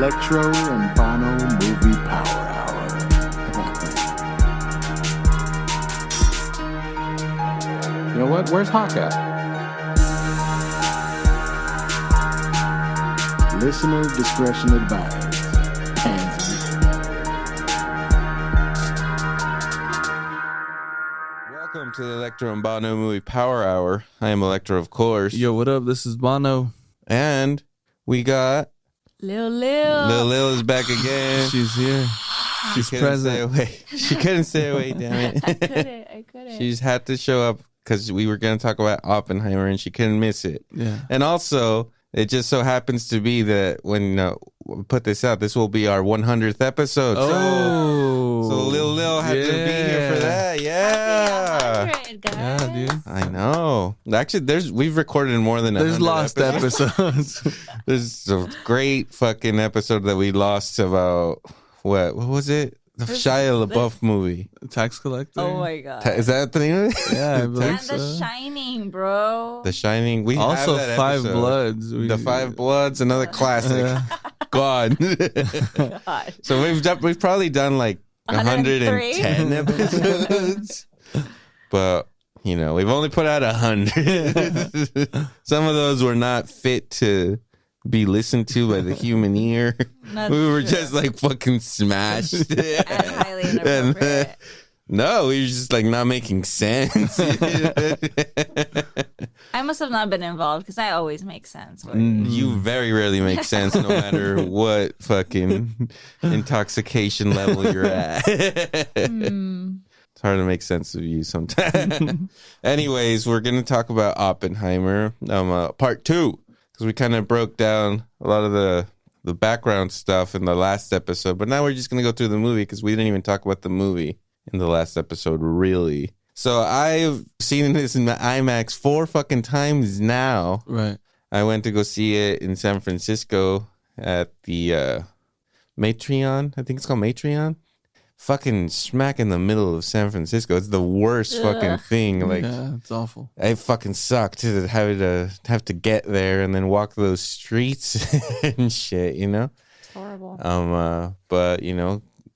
Electro and Bono Movie Power Hour. You know what? Where's Hawk at? Listener discretion advised. Pansy. Welcome to the Electro and Bono Movie Power Hour. I am Electro, of course. Yo, what up? This is Bono. And we got... Lil. Lil is back again. She's here. She's present. She couldn't stay away, damn it. I couldn't. She's had to show up because we were going to talk about Oppenheimer and she couldn't miss it. Yeah. And also, it just so happens to be that when we put this out, this will be our 100th episode. Oh. So Lil had to be here for that. Yeah. Happy 100, guys. Yeah, dude. I know. Actually, we've recorded more than 100 There's lost episodes. There's a great fucking episode that we lost about, what was it? The Shia LaBeouf movie. Tax collector. Oh my god. Is that the name of it? Yeah, I And believe The so. Shining, bro. The Shining. We Also, have that Five episode. Bloods. The Five Bloods, another classic. Yeah. God. God. So we've probably done like 110 episodes. But, we've only put out 100. Some of those were not fit to be listened to by the human ear. That's We were true. just like fucking smashed. And highly inappropriate. No, we were just like not making sense. I must have not been involved because I always make sense. You very rarely make sense no matter what fucking intoxication level you're at. It's hard to make sense of you sometimes. Anyways, we're going to talk about Oppenheimer Part II because we kind of broke down a lot of the background stuff in the last episode. But now we're just going to go through the movie because we didn't even talk about the movie in the last episode, really. So I've seen this in the IMAX 4 fucking times now. Right. I went to go see it in San Francisco at the Matreon. I think it's called Matreon. Fucking smack in the middle of San Francisco. It's the worst fucking thing. Like, Yeah, it's awful. it fucking sucked to have to get there and then walk those streets and shit, It's horrible. But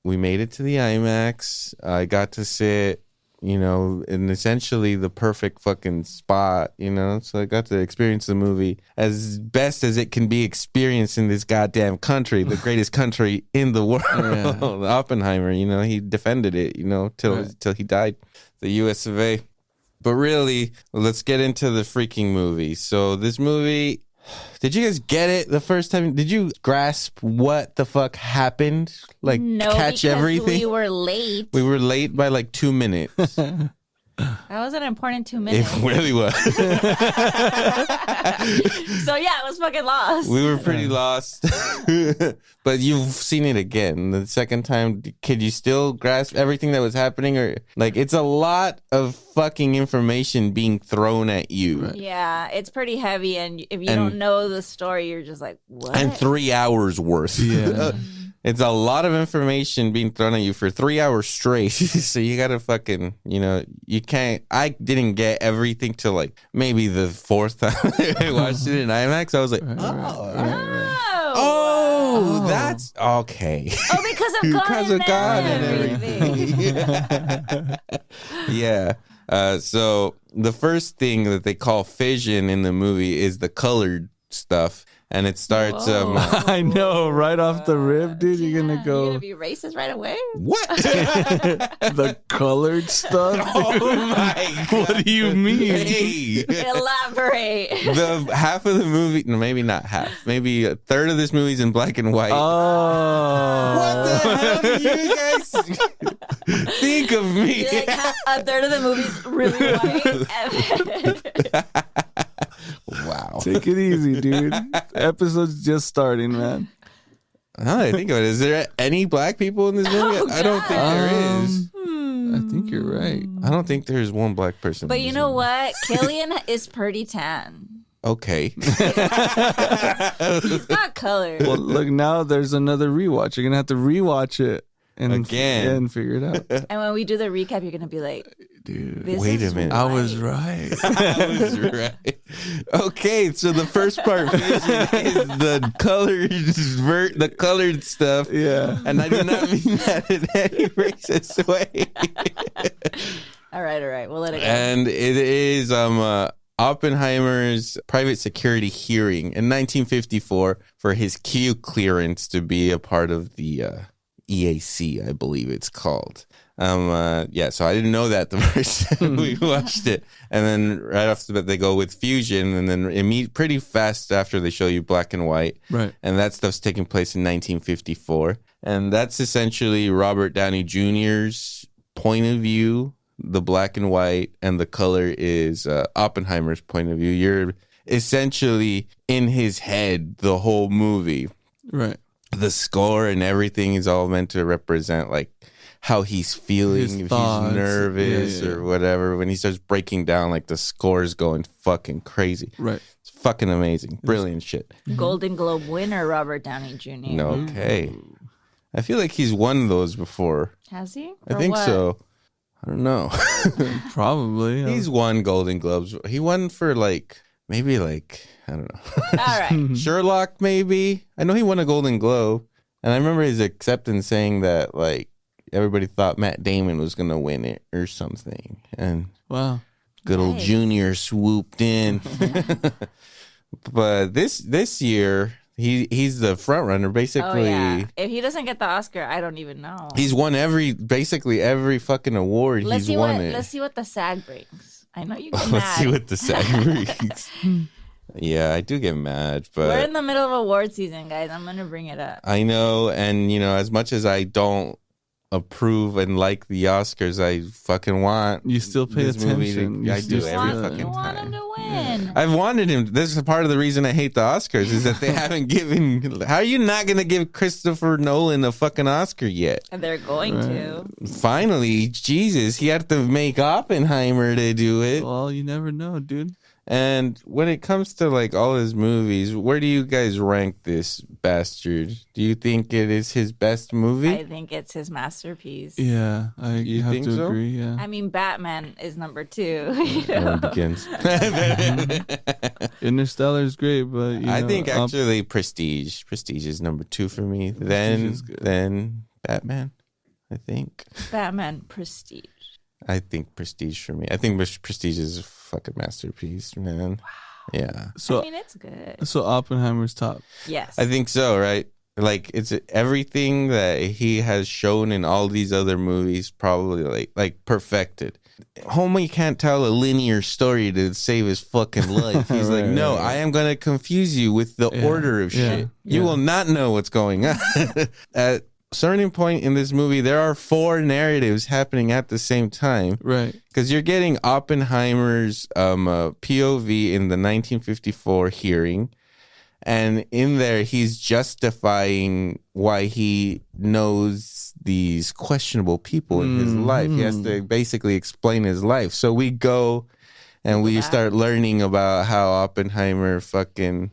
we made it to the IMAX. I got to sit, in essentially the perfect fucking spot, So I got to experience the movie as best as it can be experienced in this goddamn country, the greatest country in the world. Yeah. Oppenheimer, he defended it, till he died, the US of A. But really, let's get into the freaking movie. So this movie, did you guys get it the first time? Did you grasp what the fuck happened? Like, No, catch because everything? we were late. We were late by like 2 minutes. That was an important 2 minutes. It really was. So yeah, I was fucking lost. We were pretty lost. But you've seen it again. The second time, could you still grasp everything that was happening? Or like, it's a lot of fucking information being thrown at you. Right. Yeah, it's pretty heavy, and if you don't know the story, you're just like, what? And 3 hours worth. Yeah. It's a lot of information being thrown at you for 3 hours straight. So you gotta fucking, you can't. I didn't get everything till like maybe the fourth time I watched it in IMAX. I was like, oh, that's okay. Oh, because of God, Because of God and everything. Yeah. So the first thing that they call fission in the movie is the colored stuff. And it starts. I know, right off the rip, dude. You're gonna You're go gonna be racist right away. what? the colored stuff. Oh my God. What do you mean? Hey. Elaborate. The half of the movie, no, maybe not half, maybe a third of this movie's in black and white. Oh, What the hell do you guys think of me? You're like, a third of the movie's really white. Wow. Take it easy, dude. Episode's just starting, man. Now that I think of it, is there any black people in this movie? Oh, I don't think there is. I think you're right. I don't think there's one black person. But in you this know movie. what? Cillian is pretty tan. Okay. He's got color. Well, look, now there's another rewatch. You're gonna have to rewatch it. and figure it out. And when we do the recap, you're gonna be like, Dude, this wait is a minute. I was right. I was right. Okay, so the first part Fusion is the colored stuff. Yeah. And I do not mean that in any racist way. All right. We'll let it go. And it is Oppenheimer's private security hearing in 1954 for his Q clearance to be a part of the EAC, I believe it's called. So I didn't know that the first time we watched it. And then right off the bat, they go with Fusion, and then pretty fast after they show you black and white. Right. And that stuff's taking place in 1954. And that's essentially Robert Downey Jr.'s point of view. The black and white, and the color is Oppenheimer's point of view. You're essentially in his head the whole movie. Right. The score and everything is all meant to represent like how he's feeling, His if thoughts. he's nervous or whatever. When he starts breaking down, like the score's going fucking crazy. Right. It's fucking amazing. Brilliant shit. Golden Globe winner Robert Downey Jr. Okay. I feel like he's won those before. Has he? I For think what? so. I don't know. Probably. He's won Golden Globes. He won for maybe I don't know. All right. Sherlock, maybe. I know he won a Golden Globe. And I remember his acceptance saying that everybody thought Matt Damon was going to win it or something. And Wow. good old Nice. Junior swooped in. But this year, he's the front runner. Basically, Oh yeah. If he doesn't get the Oscar, I don't even know. he's won basically every fucking award. Let's He's see won what it. Let's see what the SAG brings. I know you get Let's mad. see what the SAG brings. Yeah, I do get mad, but We're in the middle of award season, guys. I'm gonna bring it up. I know, and as much as I don't approve and like the Oscars, I fucking want You still pay this movie attention. to- You I do still- every you fucking want time. him to win. I've wanted him. This is part of the reason I hate the Oscars is that they haven't given. How are you not going to give Christopher Nolan a fucking Oscar yet? And they're going to. Finally, Jesus, he had to make Oppenheimer to do it. Well, you never know, dude. And when it comes to all his movies, where do you guys rank this bastard? Do you think it is his best movie? I think it's his masterpiece. Yeah, I You have think to so? agree. Yeah. I mean, Batman is number 2. It begins. Interstellar is great, but I think actually Prestige is number 2 for me. is good. Then Batman. I think. Batman Prestige. I think Prestige for me. I think Prestige is a fucking masterpiece, man. Wow. Yeah. So I mean, it's good. so Oppenheimer's top. Yes. I think so, right? It's everything that he has shown in all these other movies, probably like perfected. Homie can't tell a linear story to save his fucking life. He's like, no, I am going to confuse you with the order of shit. You will not know what's going on. At a certain point in this movie, there are 4 narratives happening at the same time. Right. Because you're getting Oppenheimer's POV in the 1954 hearing. And in there, he's justifying why he knows these questionable people in his life. He has to basically explain his life. So we go and we start learning about how Oppenheimer fucking,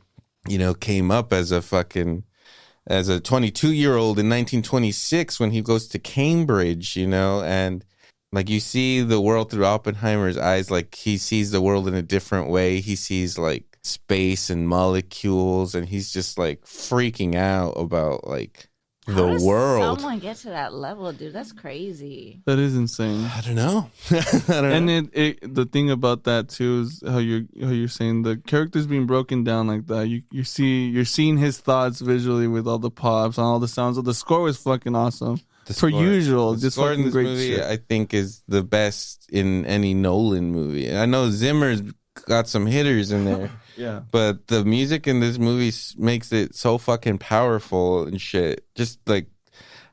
came up as a 22-year-old in 1926 when he goes to Cambridge, and you see the world through Oppenheimer's eyes. He sees the world in a different way. He sees space and molecules, and he's just freaking out about How the does world. someone get to that level, dude? That's crazy. That is insane. I don't know. And the thing about that too is how you're saying the character's being broken down like that. You're seeing his thoughts visually with all the pops and all the sounds. The score was fucking awesome. Per usual, The just score in fucking this great movie, shit. I think, is the best in any Nolan movie. I know Zimmer's got some hitters in there. Yeah. But the music in this movie makes it so fucking powerful and shit. Just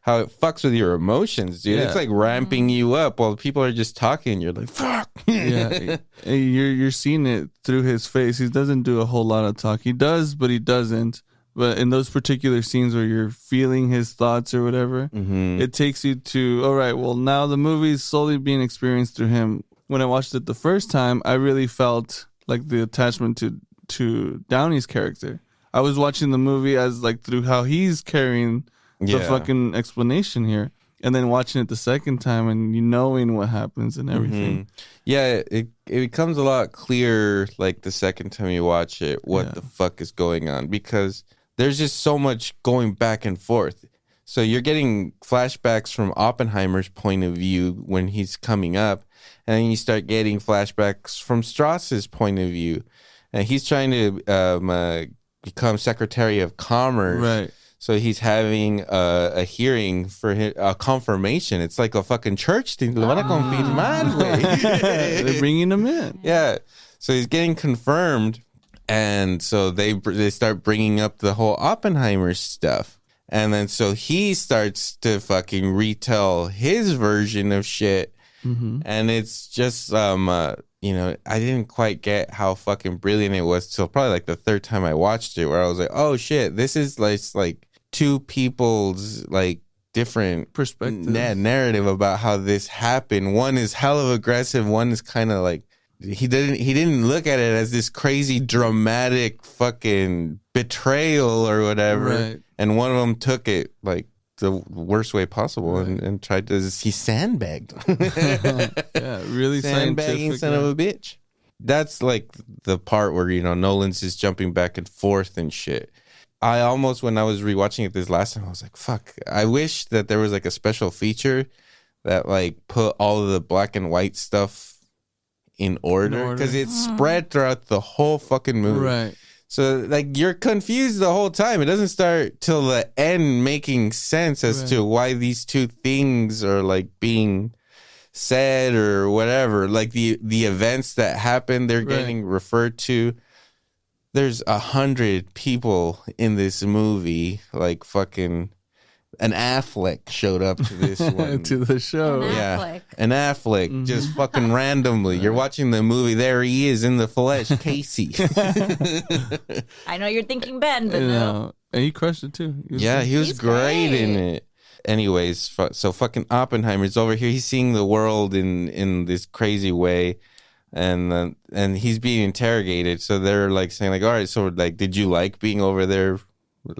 how it fucks with your emotions, dude. Yeah. It's ramping you up while people are just talking. You're like, fuck. Yeah, you're seeing it through his face. He doesn't do a whole lot of talk. He does, but he doesn't. But in those particular scenes where you're feeling his thoughts or whatever, it takes you to, all right, well, now the movie is slowly being experienced through him. When I watched it the first time, I really felt the attachment to Downey's character. I was watching the movie as through how he's carrying the fucking explanation here. and then watching it the second time and you knowing what happens and everything. Yeah, it becomes a lot clearer like the second time you watch it what the fuck is going on, because there's just so much going back and forth. So you're getting flashbacks from Oppenheimer's point of view when he's coming up, and then you start getting flashbacks from Strauss's point of view, and he's trying to become Secretary of Commerce. Right. So he's having a hearing for a confirmation. It's like a fucking church thing. Lo van a confirmar, güey. They're bringing him in. Yeah. So he's getting confirmed. And so they start bringing up the whole Oppenheimer stuff. And then so he starts to fucking retell his version of shit. And it's just, I didn't quite get how fucking brilliant it was till probably like the third time I watched it, where I was like, oh shit, this is like two people's like different perspectives, narrative about how this happened. One is hell of aggressive. One is kind of like he didn't look at it as this crazy dramatic fucking betrayal or whatever. Right. And one of them took it like the worst way possible and tried to. He sandbagged. Yeah, really sandbagging son of a bitch. That's like the part where Nolan's just jumping back and forth and shit. I almost, when I was rewatching it this last time, I was like, fuck, I wish that there was like a special feature that like put all of the black and white stuff in order, because it's spread throughout the whole fucking movie. Right. So like you're confused the whole time. It doesn't start till the end making sense as to why these two things are like being said or whatever. Like the events that happen, they're getting referred to. There's 100 people in this movie. Like fucking an Affleck showed up to this one. To the show. An Affleck just fucking randomly. You're watching the movie. There he is in the flesh, Casey. I know you're thinking Ben, but no. And he crushed it too. He was great in it. Anyways, so fucking Oppenheimer's over here. He's seeing the world in this crazy way. And he's being interrogated. So they're like saying like, all right, so like, did you like being over there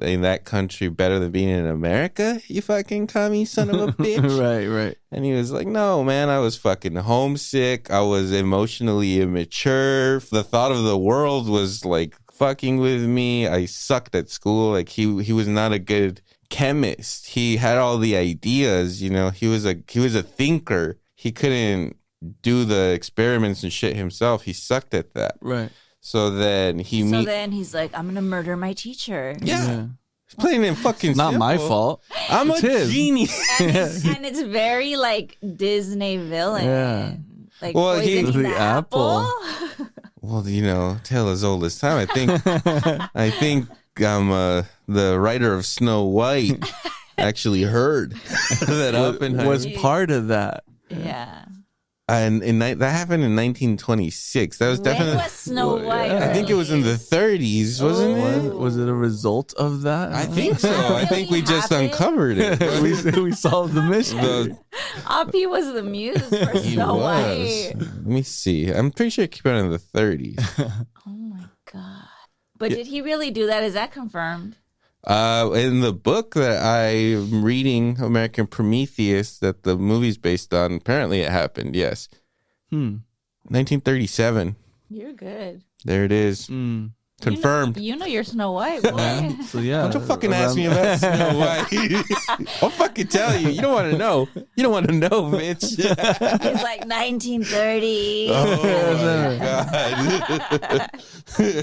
in that country better than being in America? You fucking commie son of a bitch. Right. And he was like, no, man, I was fucking homesick. I was emotionally immature. The thought of the world was like fucking with me. I sucked at school. Like he was not a good chemist. He had all the ideas, he was a thinker. He couldn't do the experiments and shit himself. He sucked at that. Right. So then then he's like, I'm gonna murder my teacher. Yeah. He's playing it fucking not simple. my fault. I'm it's a genius. And it's very like Disney villain. Yeah. Like he's the apple. Well, tale as old as time. I think the writer of Snow White actually heard that Oppenheimer was part of that. Yeah. And that happened in 1926. That was definitely. When was Snow White? I think it was in the 30s, wasn't it? Was it a result of that? I think so. I think we just uncovered it. we solved the mystery. Oppie was the muse for Snow White. Let me see. I'm pretty sure it came out in the 30s. Oh my god! But did he really do that? Is that confirmed? In the book that I'm reading, American Prometheus, that the movie's based on, apparently it happened. Yes. 1937. You're good. There it is. Confirmed. You know you're Snow White, boy. So yeah. Don't you fucking ask me about Snow White. I'll fucking tell you. You don't want to know. You don't want to know, bitch. He's like 1930. Oh my god.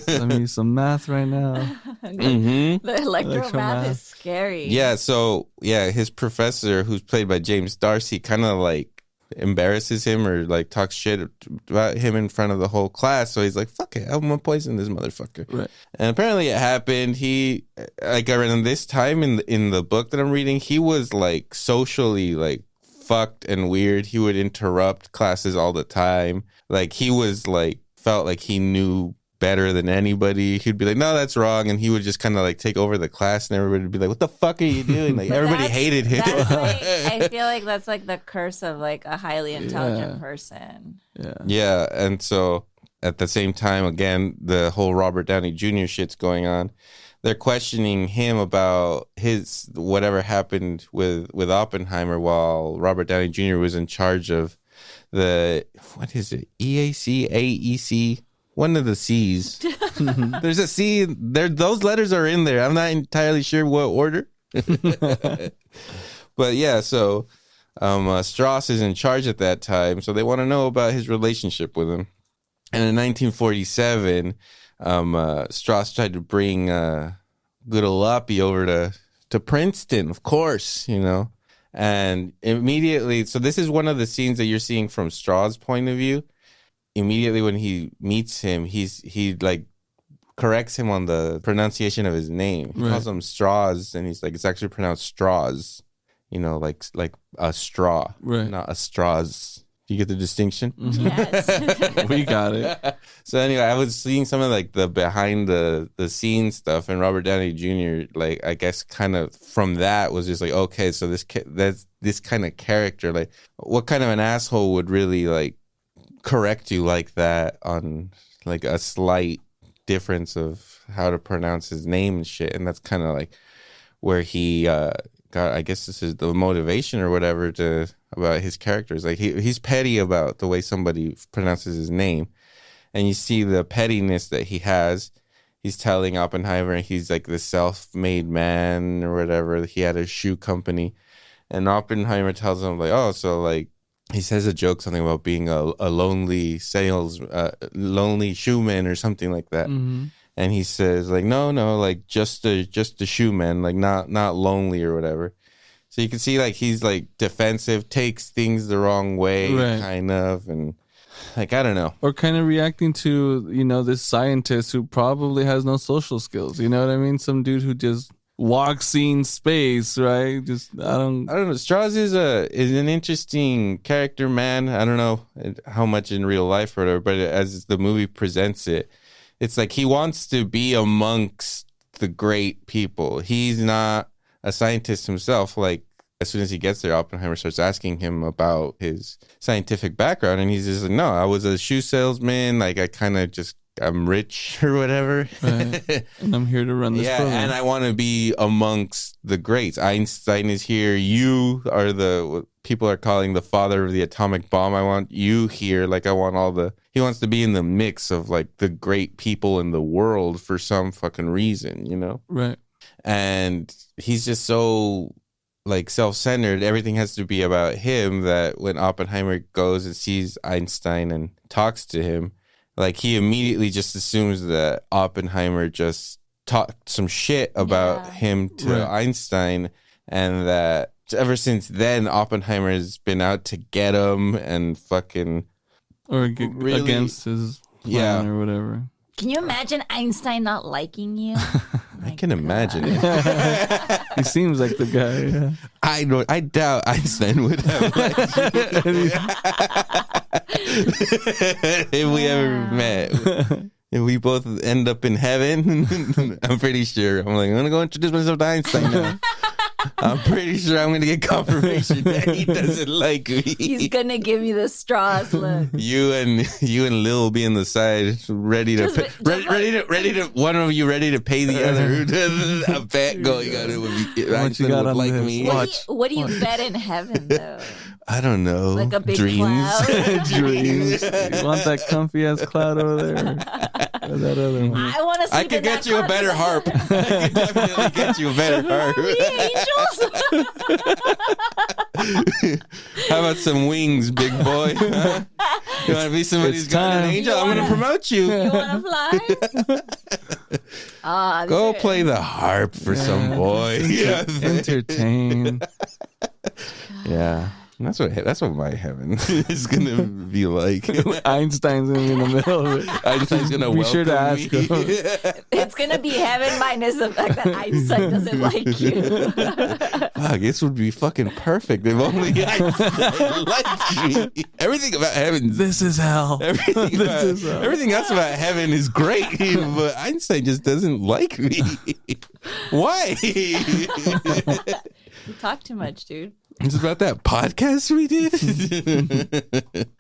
Let me some math right now. The electro math is scary. Yeah, so his professor, who's played by James Darcy, kind of like embarrasses him or like talks shit about him in front of the whole class. So he's like, fuck it, I'm gonna poison this motherfucker. Right. And apparently it happened. He, like around this time in the book that I'm reading, he was like socially like fucked and weird. He would interrupt classes all the time. Like he was like, felt like he knew better than anybody. He'd be like, no, that's wrong. And he would just kind of like take over the class and everybody would be like, what the fuck are you doing? Like everybody hated him. I feel like that's like the curse of like a highly intelligent person. Yeah. And so at the same time, again, the whole Robert Downey Jr. shit's going on. they're questioning him about his whatever happened with Oppenheimer while Robert Downey Jr. was in charge of the, what is it, EAC, AEC, one of the C's. There's a C there. Those letters are in there. I'm not entirely sure what order. But yeah, so Strauss is in charge at that time, so they want to know about his relationship with him. And in 1947, Strauss tried to bring good old Oppie over to Princeton, of course, you know. And immediately, so this is one of the scenes that you're seeing from Strauss' point of view. Immediately when he meets him, he like corrects him on the pronunciation of his name. He calls him Strauss, and he's like, it's actually pronounced Straws, you know, like a straw, not a straws. Do you get the distinction? Yes. We got it. So anyway, I was seeing some of like the behind the scenes stuff, and Robert Downey Jr. like, I guess kind of from that was just like, okay, so that's this kind of character, like what kind of an asshole would really like correct you like that on like a slight difference of how to pronounce his name and shit. And that's kind of like where he got, I guess this is the motivation or whatever about his characters. Like he's petty about the way somebody pronounces his name, and you see the pettiness that he has. He's telling Oppenheimer he's like the self-made man or whatever. He had a shoe company, and Oppenheimer tells him like, oh, so like, he says a joke, something about being a lonely lonely shoeman or something like that. Mm-hmm. And he says like, no, like just a shoeman, like not lonely or whatever. So you can see like he's like defensive, takes things the wrong way, kind of, and like, I don't know. Or kind of reacting to, you know, this scientist who probably has no social skills. You know what I mean? Some dude who just walks seeing space, right? Just I don't know. Strauss is an interesting character, man. I don't know how much in real life or whatever, but as the movie presents it, it's like he wants to be amongst the great people. He's not a scientist himself. Like, as soon as he gets there, Oppenheimer starts asking him about his scientific background, and he's just like, no, I was a shoe salesman. Like, I'm rich or whatever. Right. And I'm here to run this program. And I want to be amongst the greats. Einstein is here. You are what people are calling the father of the atomic bomb. I want you here. Like, he wants to be in the mix of like the great people in the world for some fucking reason, you know? Right. And he's just so like self-centered. Everything has to be about him, that when Oppenheimer goes and sees Einstein and talks to him, like he immediately just assumes that Oppenheimer just talked some shit about him to Einstein, and that ever since then Oppenheimer has been out to get him and fucking really, against his plan or whatever. Can you imagine Einstein not liking you? I can imagine it. He seems like the guy. Yeah. I doubt Einstein would have liked you. If we ever met. If we both end up in heaven, I'm pretty sure. I'm like, I'm going to go introduce myself to Einstein now. I'm pretty sure I'm going to get confirmation that he doesn't like me. He's going to give me the straws look. You and Lil will be in the side, ready to one of you ready to pay the other. A bet going on it would be Einstein would like me. What do you bet in heaven though? I don't know. Like a big dreams. cloud. Dreams. You want that comfy ass cloud over there? Or that other one? I want to. I could get you a better harp. I could definitely get you a better harp. How about some wings, big boy? Huh? You want to be somebody's guardian angel? I'm going to promote you. You want to fly? Go play the harp for some boy. Entertain. Yeah. That's what my heaven is gonna be like. Einstein's gonna be in the middle of it. Einstein's gonna be sure to ask him. It's gonna be heaven minus the fact that Einstein doesn't like you. Fuck, this would be fucking perfect if only Einstein liked me. Everything about heaven. This is hell. Everything else about heaven is great, but Einstein just doesn't like me. Why? You talk too much, dude. It's about that podcast we did.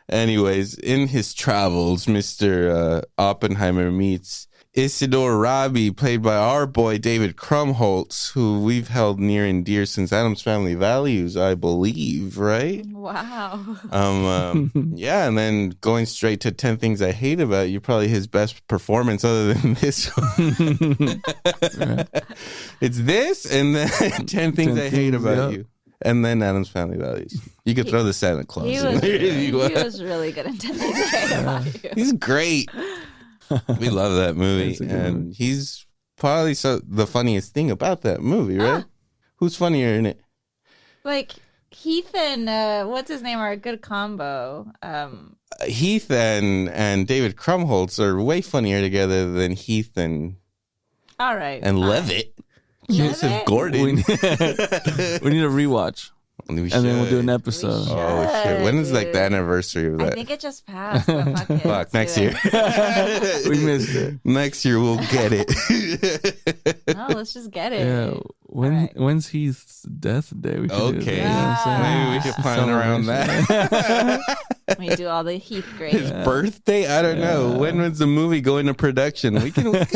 Anyways, in his travels, Mr. Oppenheimer meets Isidore Robbie, played by our boy David Krumholtz, who we've held near and dear since Addams Family Values, I believe, right? Wow. Yeah, and then going straight to 10 Things I Hate About You, probably his best performance other than this one. It's this and then 10 Things I Hate About You. And then Addams Family Values. You could throw the Santa Claus in there. He was really good in 10 Things I Hate About You. He's great. We love that movie. And he's probably the funniest thing about that movie, right? Who's funnier in it? Like, Heath and what's his name are a good combo. Heath and David Krumholtz are way funnier together than Heath and all right. Levitt. Joseph Gordon. We need a rewatch. And then we'll do an episode. Oh, shit. When is like the anniversary of that? I think it just passed. But fuck it. Fuck, next year. We missed it. Next year we'll get it. No, let's just get it. Yeah. When's Heath's death day? We should do Okay. that. Maybe we could plan around that. We do all the Heath His grades. birthday? I don't know. When was the movie go into production? We can work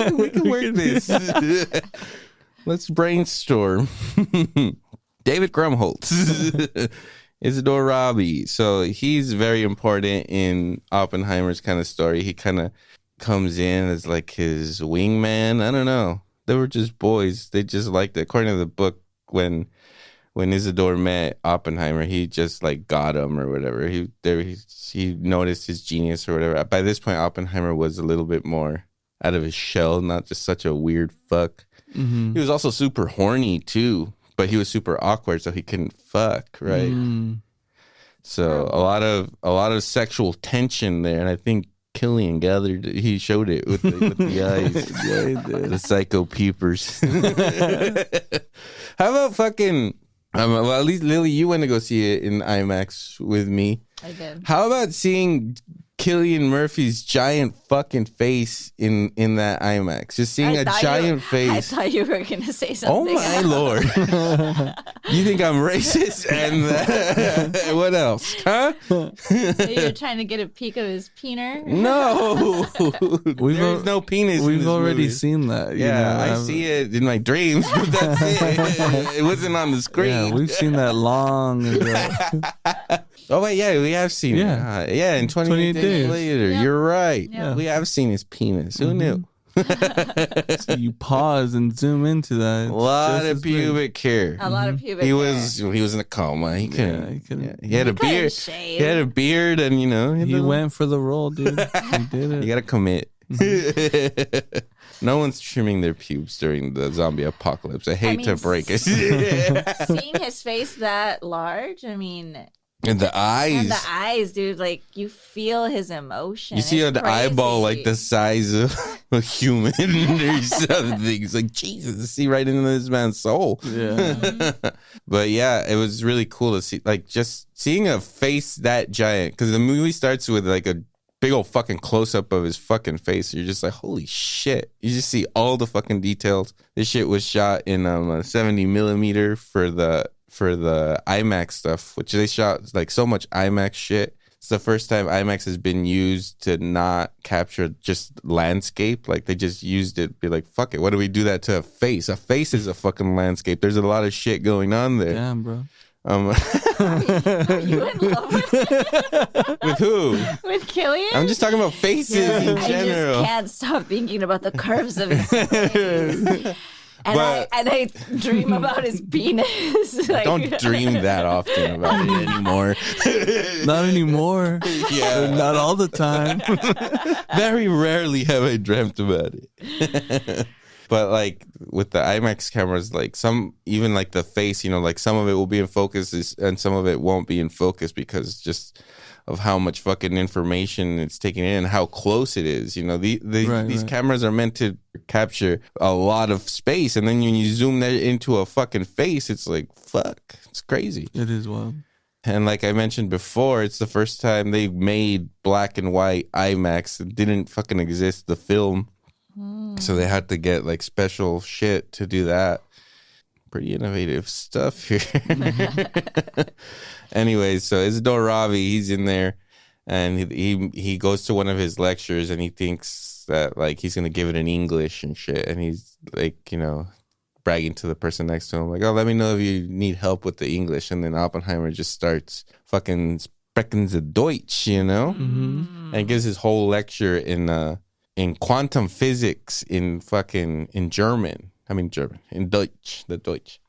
this. Let's brainstorm. David Krumholtz. Isidore Robbie. So he's very important in Oppenheimer's kind of story. He kind of comes in as like his wingman. I don't know. They were just boys. They just liked it. According to the book, when Isidore met Oppenheimer, he just like got him or whatever. He noticed his genius or whatever. By this point, Oppenheimer was a little bit more out of his shell, not just such a weird fuck. Mm-hmm. He was also super horny too, but he was super awkward, so he couldn't fuck, right? So a lot of sexual tension there, and I think Cillian he showed it with the eyes. Yeah, he did. The psycho peepers. How about fucking well, at least Lily, you went to go see it in IMAX with me. I did. How about seeing Cillian Murphy's giant fucking face in that IMAX? Just seeing a giant face. I thought you were going to say Oh something. my lord! You think I'm racist? And what else? Huh? You're trying to get a peek of his peener? No, there's no penis. We've in already movie. seen that. Yeah, I see it in my dreams, but that's it. It wasn't on the screen. Yeah, we've seen that long ago. Oh wait, yeah, we have seen it. Yeah, in 28 days later. Yep. You're right. Yep. We have seen his penis. Who knew? So you pause and zoom into that. A lot of pubic hair. A lot of pubic He hair. was in a coma. He couldn't. He had a couldn't beard. shave. He had a beard, and He went for the role, dude. He did it. You gotta commit. No one's trimming their pubes during the zombie apocalypse. I hate to break it. Seeing his face that large, I mean. And the eyes. And the eyes, dude. Like, you feel his emotion. You see it's an eyeball like the size of a human or something. It's like, Jesus, see right into this man's soul. Yeah. But yeah, it was really cool to see, like, just seeing a face that giant. Because the movie starts with like a big old fucking close-up of his fucking face. You're just like, holy shit. You just see all the fucking details. This shit was shot in a 70 millimeter for the IMAX stuff, which they shot like so much IMAX shit. It's the first time IMAX has been used to not capture just landscape. Like they just used it, be like, fuck it, what do we do that to a face? A face is a fucking landscape. There's a lot of shit going on there. Damn, bro. Are you in love with who? with Cillian? I'm just talking about faces in I general. just can't stop thinking about the curves of his face. And I dream about his penis. Like, Don't dream that often about it anymore. Not anymore. Yeah. Not all the time. Very rarely have I dreamt about it. But like with the IMAX cameras, like even like the face, like some of it will be in focus and some of it won't be in focus because just of how much fucking information it's taking in and how close it is. These cameras are meant to capture a lot of space, and then when you zoom that into a fucking face, it's like, fuck, it's crazy. It is wild. And like I mentioned before, it's the first time they made black and white IMAX. It didn't fucking exist, the film. So they had to get like special shit to do that. Pretty innovative stuff here. Anyways, so Isidore Robbie, he's in there. and he goes to one of his lectures and he thinks that like he's gonna give it in English and shit, and he's like, you know, bragging to the person next to him like, oh, let me know if you need help with the English. And then Oppenheimer just starts fucking sprechen the Deutsch, you know, and gives his whole lecture in quantum physics in German. I mean German, in Deutsch, the Deutsch.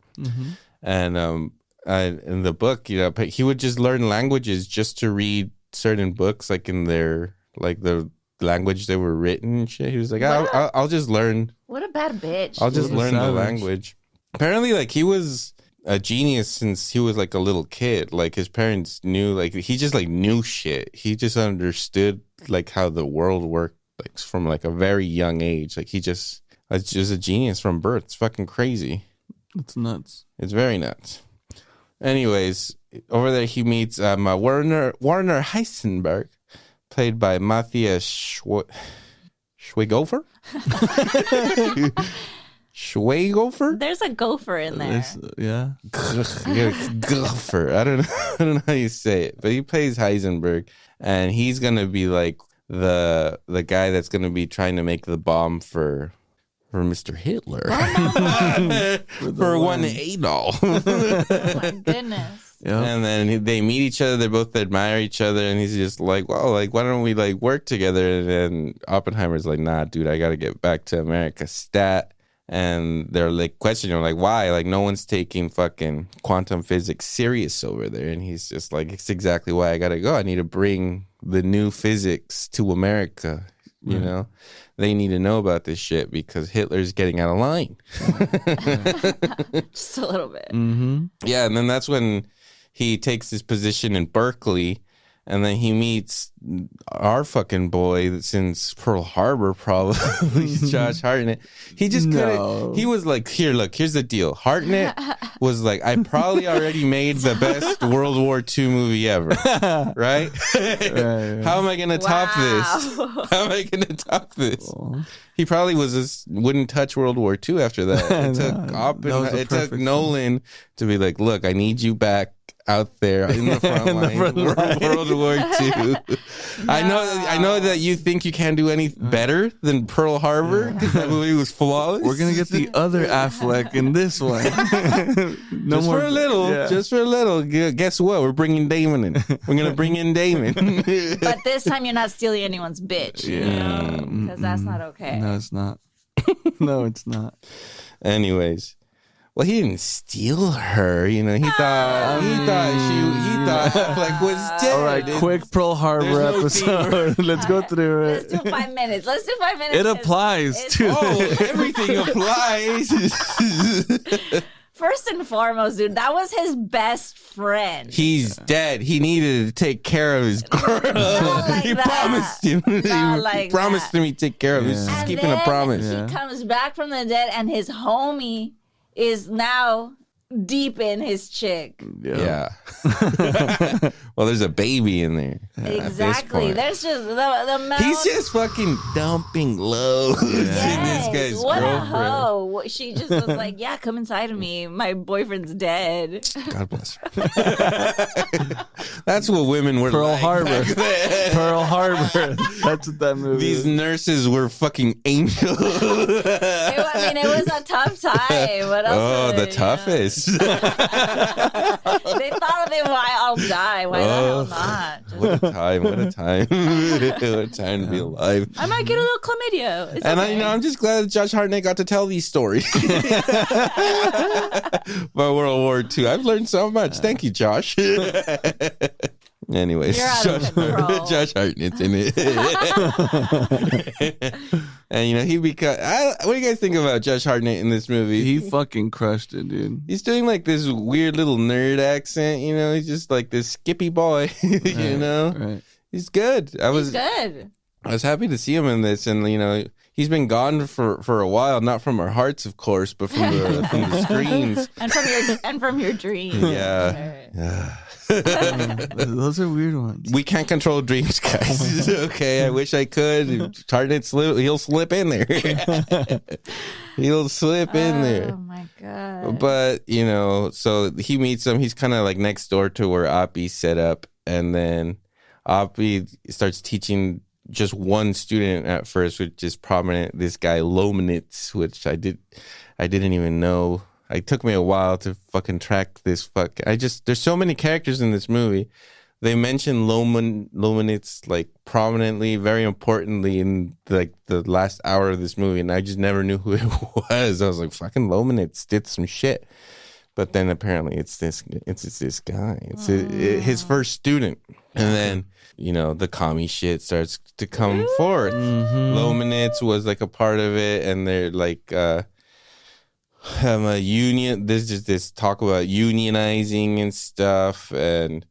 And in the book, you know, he would just learn languages just to read certain books, like in their like the language they were written and shit. He was like, I'll just learn. What a bad bitch. I'll just learn the language. Apparently, like he was a genius since he was like a little kid. Like his parents knew, like he just like knew shit. He just understood like how the world worked, like from like a very young age. Like he just was just a genius from birth. It's fucking crazy. It's nuts. It's very nuts. Anyways, over there he meets Werner Heisenberg, played by Matthias Schweighöfer. Schweighöfer? There's a gopher in there. Yeah. Gopher. I don't know how you say it, but he plays Heisenberg, and he's gonna be like the guy that's gonna be trying to make the bomb for Mr. Hitler. For one Adolf. Oh my goodness. Yep. And then they meet each other. They both admire each other. And he's just like, well, like, why don't we like work together? And then Oppenheimer's like, nah, dude, I got to get back to America stat. And they're like questioning him, like, why? Like, no one's taking fucking quantum physics serious over there. And he's just like, it's exactly why I got to go. I need to bring the new physics to America. You know, they need to know about this shit because Hitler's getting out of line. Just a little bit. Yeah, and then that's when he takes his position in Berkeley, and then he meets our fucking boy since Pearl Harbor, probably Josh Hartnett. He just couldn't. He was like, here, look, here's the deal. Hartnett was like, I probably already made the best World War II movie ever, right? How am I gonna top this? How am I gonna top this? He probably wouldn't touch World War II after that. It took Nolan to be like, look, I need you back out there in the front line, World War II. I know that you think you can't do any better than Pearl Harbor because that movie was flawless. We're gonna get the other Affleck in this one. For a little. Guess what? We're bringing Damon in. We're gonna bring in Damon. But this time you're not stealing anyone's bitch. Yeah, because that's not okay. No, it's not. No, it's not. Anyways. Well, he didn't steal her, you know. He thought Affleck was dead. All right, quick Pearl Harbor episode. Let's go through it. Let's do 5 minutes. It applies to everything applies. First and foremost, dude, that was his best friend. He's dead. He needed to take care of his girl. He promised him. He promised him he'd take care of him. He's keeping a promise. He comes back from the dead, and his homie is now deep in his chick. Yeah. Well, there's a baby in there. Exactly. There's just the He's just fucking dumping loads in this guy's what girlfriend. A hoe. She just was like, yeah, come inside of me. My boyfriend's dead. God bless her. That's what women were Pearl like Harbor. back then. Pearl Harbor. That's what that movie These is. nurses were fucking angels. It was a tough time. What else the toughest. They thought of it, why I'll die. Why the hell not? What a time. What a time. What a time to be alive. I might get a little chlamydia. It's And okay. I'm just glad that Josh Hartnett got to tell these stories about World War II. I've learned so much. Thank you, Josh. Anyways, You're out of control. Josh Hartnett's in it. And you know, what do you guys think about Josh Hartnett in this movie? He fucking crushed it, dude. He's doing like this weird little nerd accent, you know. He's just like this skippy boy, you know. Right. He's good. He's good. I was happy to see him in this, and you know, he's been gone for a while, not from our hearts, of course, but from the screens. And from your dreams. Yeah. Those are weird ones. We can't control dreams, guys. Okay, I wish I could. Hartnett he'll slip in there. He'll slip in there. Oh my god. But you know, so he meets him. He's kind of like next door to where Oppie's set up, and then Oppie starts teaching just one student at first, which is prominent. This guy Lomanitz, which I didn't even know. It took me a while to fucking track this. There's so many characters in this movie. They mention Lomanitz like prominently, very importantly in like the last hour of this movie, and I just never knew who it was. I was like, fucking Lomanitz did some shit. But then apparently it's this guy. It's his first student. And then, the commie shit starts to come forth. Lomanitz was like a part of it, and they're like a union. There's just this talk about unionizing and stuff, and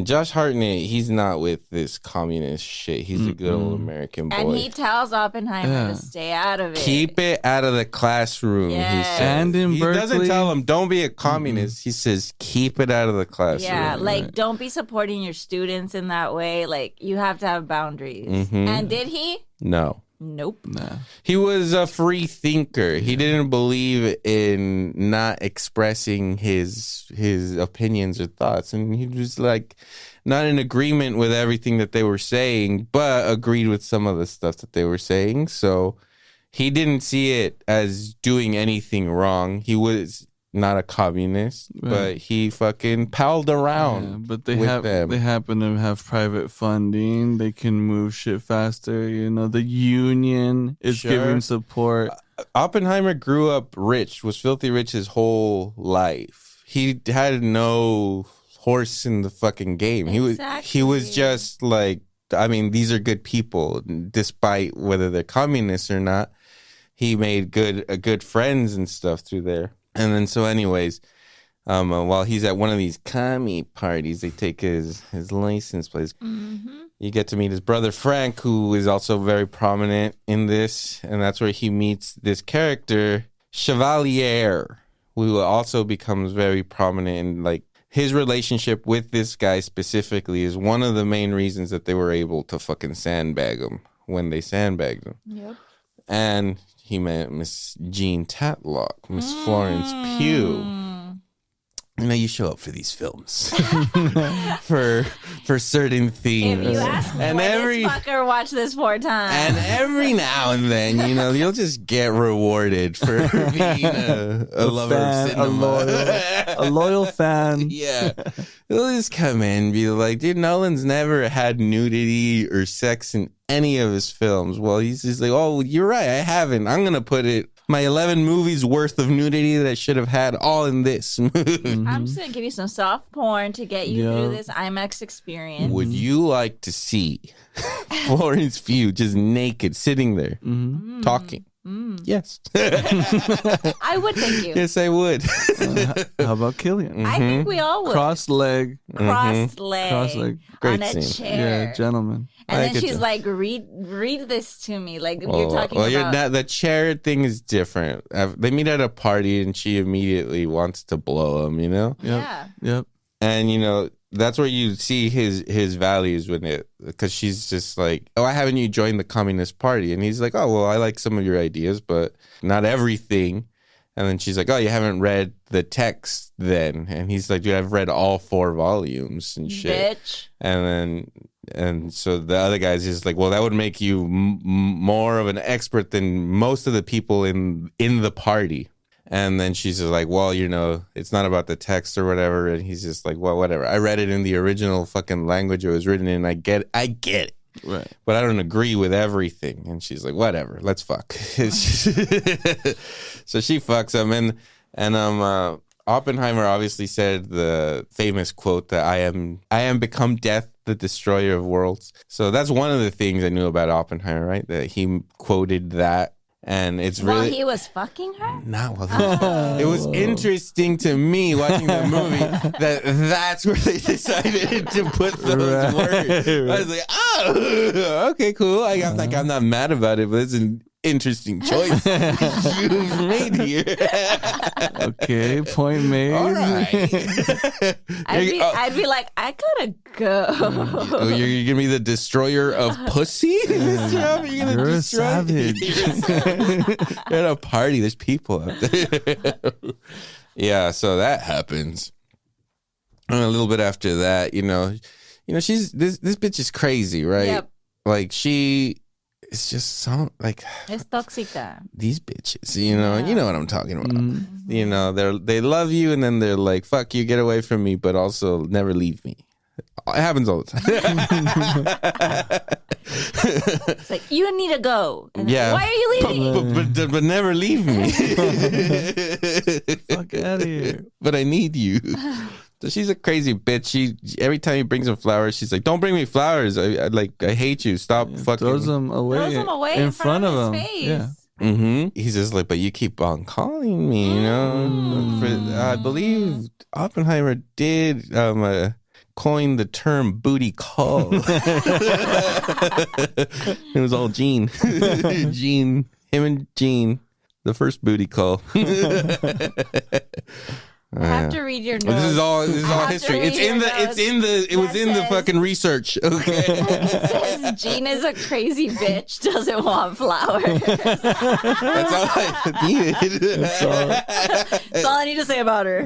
Josh Hartnett, he's not with this communist shit. He's a good old American boy. And he tells Oppenheimer to stay out of it. Keep it out of the classroom, he says. And in he Berkeley, doesn't tell him, don't be a communist. He says, keep it out of the classroom. Yeah, like, don't be supporting your students in that way. Like, you have to have boundaries. And did he? No. Nope. Nah. He was a free thinker. He didn't believe in not expressing his opinions or thoughts, and he was like not in agreement with everything that they were saying, but agreed with some of the stuff that they were saying. So he didn't see it as doing anything wrong. He was not a communist, but he fucking palled around. Yeah, but they happen to have private funding. They can move shit faster. The union is giving support. Oppenheimer grew up rich, was filthy rich his whole life. He had no horse in the fucking game. Exactly. He was just like, I mean, these are good people, despite whether they're communists or not. He made good friends and stuff through there. And then, so anyways, while he's at one of these commie parties, they take his license plate. You get to meet his brother Frank, who is also very prominent in this. And that's where he meets this character, Chevalier, who also becomes very prominent. And like his relationship with this guy specifically is one of the main reasons that they were able to fucking sandbag him when they sandbagged him. Yep. And he met Miss Jean Tatlock, Miss Florence Pugh. You show up for these films for certain themes. If you ask me, this fucker watched this 4 times. And every now and then, you'll just get rewarded for being a lover of cinema. A loyal fan. Yeah. He'll just come in and be like, dude, Nolan's never had nudity or sex in any of his films. Well, he's just like, oh, you're right, I haven't. I'm going to put my 11 movies worth of nudity that I should have had all in this movie. I'm just going to give you some soft porn to get you through this IMAX experience. Would you like to see Florence Pugh just naked sitting there talking? Yes. I would, thank you. Yes, I would. How about Cillian? I think we all would. Cross-leg. Cross-leg. Great on a scene. chair. Yeah, gentleman. And then she's like, read this to me. Like, you're talking about... the chair thing is different. They meet at a party and she immediately wants to blow him, Yep. And, that's where you see his values with it, because she's just like, oh, why haven't you joined the Communist Party? And he's like, oh, well, I like some of your ideas, but not everything. And then she's like, oh, you haven't read the text then? And he's like, dude, I've read all 4 volumes and shit. Bitch. And so the other guy's just like, well, that would make you more of an expert than most of the people in the party. And then she's just like, well, it's not about the text or whatever. And he's just like, well, whatever. I read it in the original fucking language it was written in. I get it. Right. But I don't agree with everything. And she's like, whatever, let's fuck. So she fucks him. And Oppenheimer obviously said the famous quote that I am become death, the destroyer of worlds. So that's one of the things I knew about Oppenheimer, right? That he quoted that. And it's really... While he was fucking her? Not while he was... It was interesting to me watching the movie that's where they decided to put those words. I was like, oh, okay, cool. I'm not mad about it, but it's an interesting choice you've made here. Okay, point made. All right. I'd be like, I gotta go. Oh, you're gonna be the destroyer of pussy? You're a savage. You're at a party. There's people out there. Yeah, so that happens. And a little bit after that, you know, she's this bitch is crazy, right? Yep. Like she is just so like Es tóxica. these bitches, you know what I'm talking about. Mm-hmm. You know, they love you and then they're like, fuck you, get away from me, but also never leave me. It happens all the time. It's like, you need to go. And Yeah. why are you leaving? but never leave me. Fuck out of here. But I need you. So she's a crazy bitch. She every time he brings her flowers, she's like, "Don't bring me flowers. I hate you. Stop fucking." Throws them away, in front of him. his face. Yeah. Mm-hmm. He's just like, but you keep on calling me, you know. I believe Oppenheimer did coin the term "booty call." It was all Gene, him and Gene, the first booty call. I have to read your notes. This is all history. It was in the fucking research. Okay. It says Gene is a crazy bitch, doesn't want flowers. That's all I needed. That's all I need to say about her.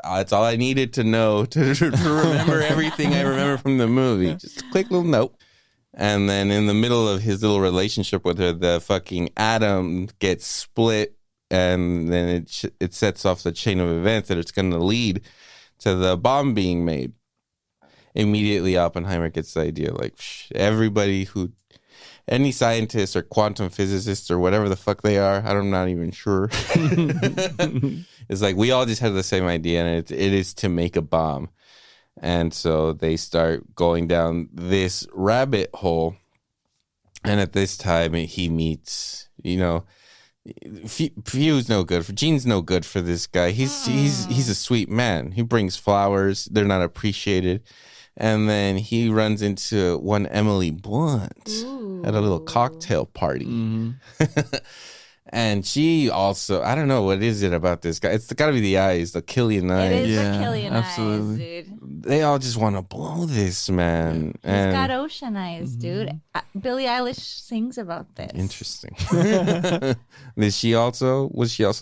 That's all I needed to know to remember everything I remember from the movie. Just a quick little note. And then in the middle of his little relationship with her, the fucking atom gets split. And then it sets off the chain of events that it's going to lead to the bomb being made. Immediately, Oppenheimer gets the idea, like, any scientist or quantum physicist or whatever the fuck they are, I'm not even sure. It's like, we all just have the same idea, and it is to make a bomb. And so they start going down this rabbit hole. And at this time, he meets, you know, Few's no good for Gene's no good for this guy. He's a sweet man. He brings flowers. They're not appreciated. And then he runs into one Emily Blunt at a little cocktail party. Mm-hmm. And she also, I don't know, what is it about this guy? It's got to be the eyes, the Cillian eyes. It is the Cillian eyes, dude. They all just want to blow this, man. He's got ocean eyes, dude. Billie Eilish sings about this. Interesting. Was she also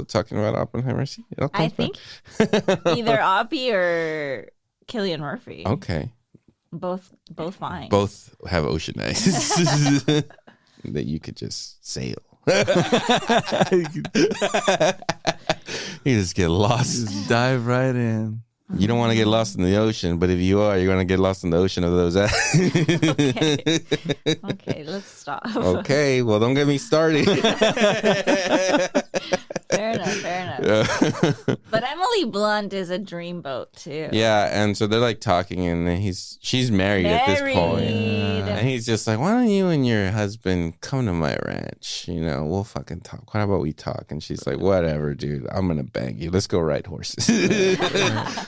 talking about Oppenheimer? I think either Oppie or Cillian Murphy. Okay. Both fine. Both have ocean eyes that you could just sail. You just get lost. Just dive right in. You don't want to get lost in the ocean, but if you are, you're going to get lost in the ocean of those eyes. Okay, let's stop. Okay, well, don't get me started. Fair enough. But Emily Blunt is a dreamboat too. Yeah, and so they're like talking, and she's married at this point. And he's just like, why don't you and your husband come to my ranch? You know, we'll fucking talk. How about we talk? And she's like, whatever, dude. I'm going to bang you. Let's go ride horses.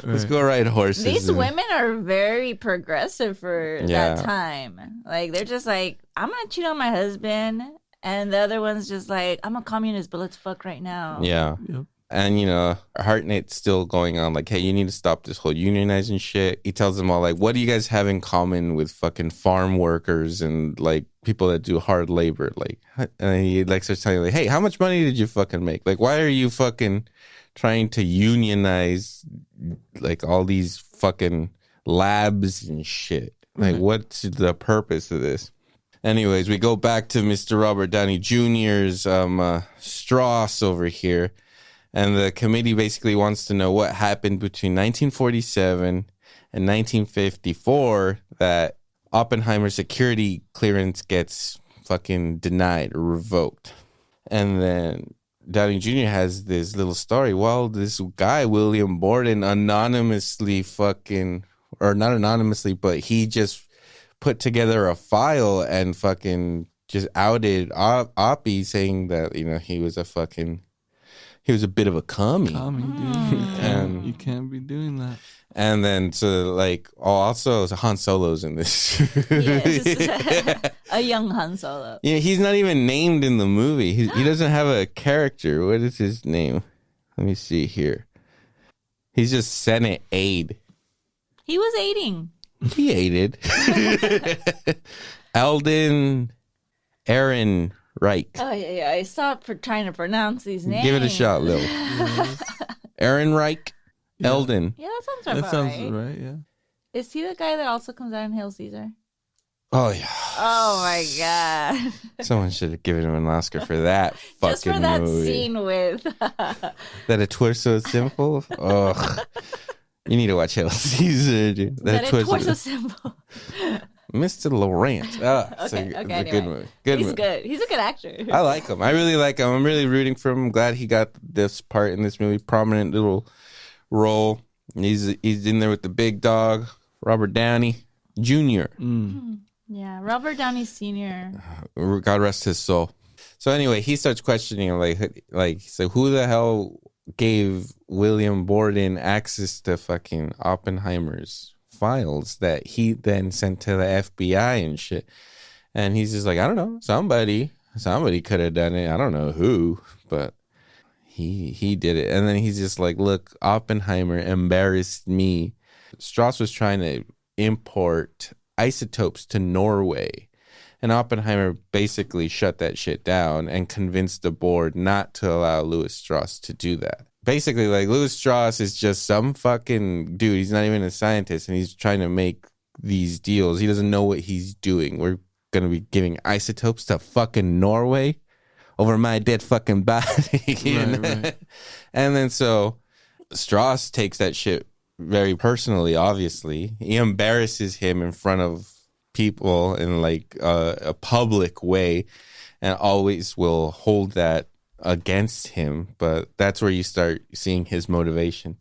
Let's go ride horses. These women are very progressive for that time. Like, they're just like, I'm going to cheat on my husband. And the other one's just like, I'm a communist, but let's fuck right now. Yeah. Yep. And, you know, Hartnett's still going on like, hey, you need to stop this whole unionizing shit. He tells them all, like, what do you guys have in common with fucking farm workers and, like, people that do hard labor? Like, and he, like, starts telling you, like, hey, how much money did you fucking make? Like, why are you fucking trying to unionize, like, all these fucking labs and shit? Like, what's the purpose of this? Anyways, we go back to Mr. Robert Downey Jr.'s Strauss over here. And the committee basically wants to know what happened between 1947 and 1954 that Oppenheimer's security clearance gets fucking denied or revoked. And then Downey Jr. has this little story. Well, this guy, William Borden, anonymously fucking, or not anonymously, but he just put together a file and fucking just outed Oppie, saying that, you know, he was a bit of a commie. And you can't be doing that. And then also Han Solo's in this. Yes. A young Han Solo. Yeah, he's not even named in the movie. He doesn't have a character. What is his name? Let me see here. He's just Senate aide. He was aiding. He aided. Eldon Aaron Reich. Oh, yeah. I stopped for trying to pronounce these names. Give it a shot, Lil. Aaron Reich. Yeah. Eldon. Yeah, that sounds right. Right, yeah. Is he the guy that also comes out in Hail Caesar? Oh yeah. Oh my god! Someone should have given him an Oscar for that fucking Just for that movie. scene with That a torso symbol. Ugh. You need to watch Hail Caesar, dude. that a torso symbol. Mr. Laurent. Okay, It's a anyway. good movie. He's movie. good. He's a good actor. I like him. I really like him. I'm really rooting for him. I'm glad he got this part in this movie. Prominent little role. He's in there with the big dog, Robert Downey Jr. Yeah, Robert Downey Sr. God rest his soul. So anyway, he starts questioning him, like so who the hell gave William Borden access to fucking Oppenheimer's files that he then sent to the FBI and shit? And he's just like, I don't know, somebody could have done it. I don't know who, but he did it. And then he's just like, look, Oppenheimer embarrassed me. Strauss was trying to import isotopes to Norway, and Oppenheimer basically shut that shit down and convinced the board not to allow Louis Strauss to do that. Basically, like, Louis Strauss is just some fucking dude. He's not even a scientist, and he's trying to make these deals. He doesn't know what he's doing. We're gonna be giving isotopes to fucking Norway over my dead fucking body. Right. And then so Strauss takes that shit very personally. Obviously, he embarrasses him in front of people in like a public way, and always will hold that against him. But that's where you start seeing his motivation.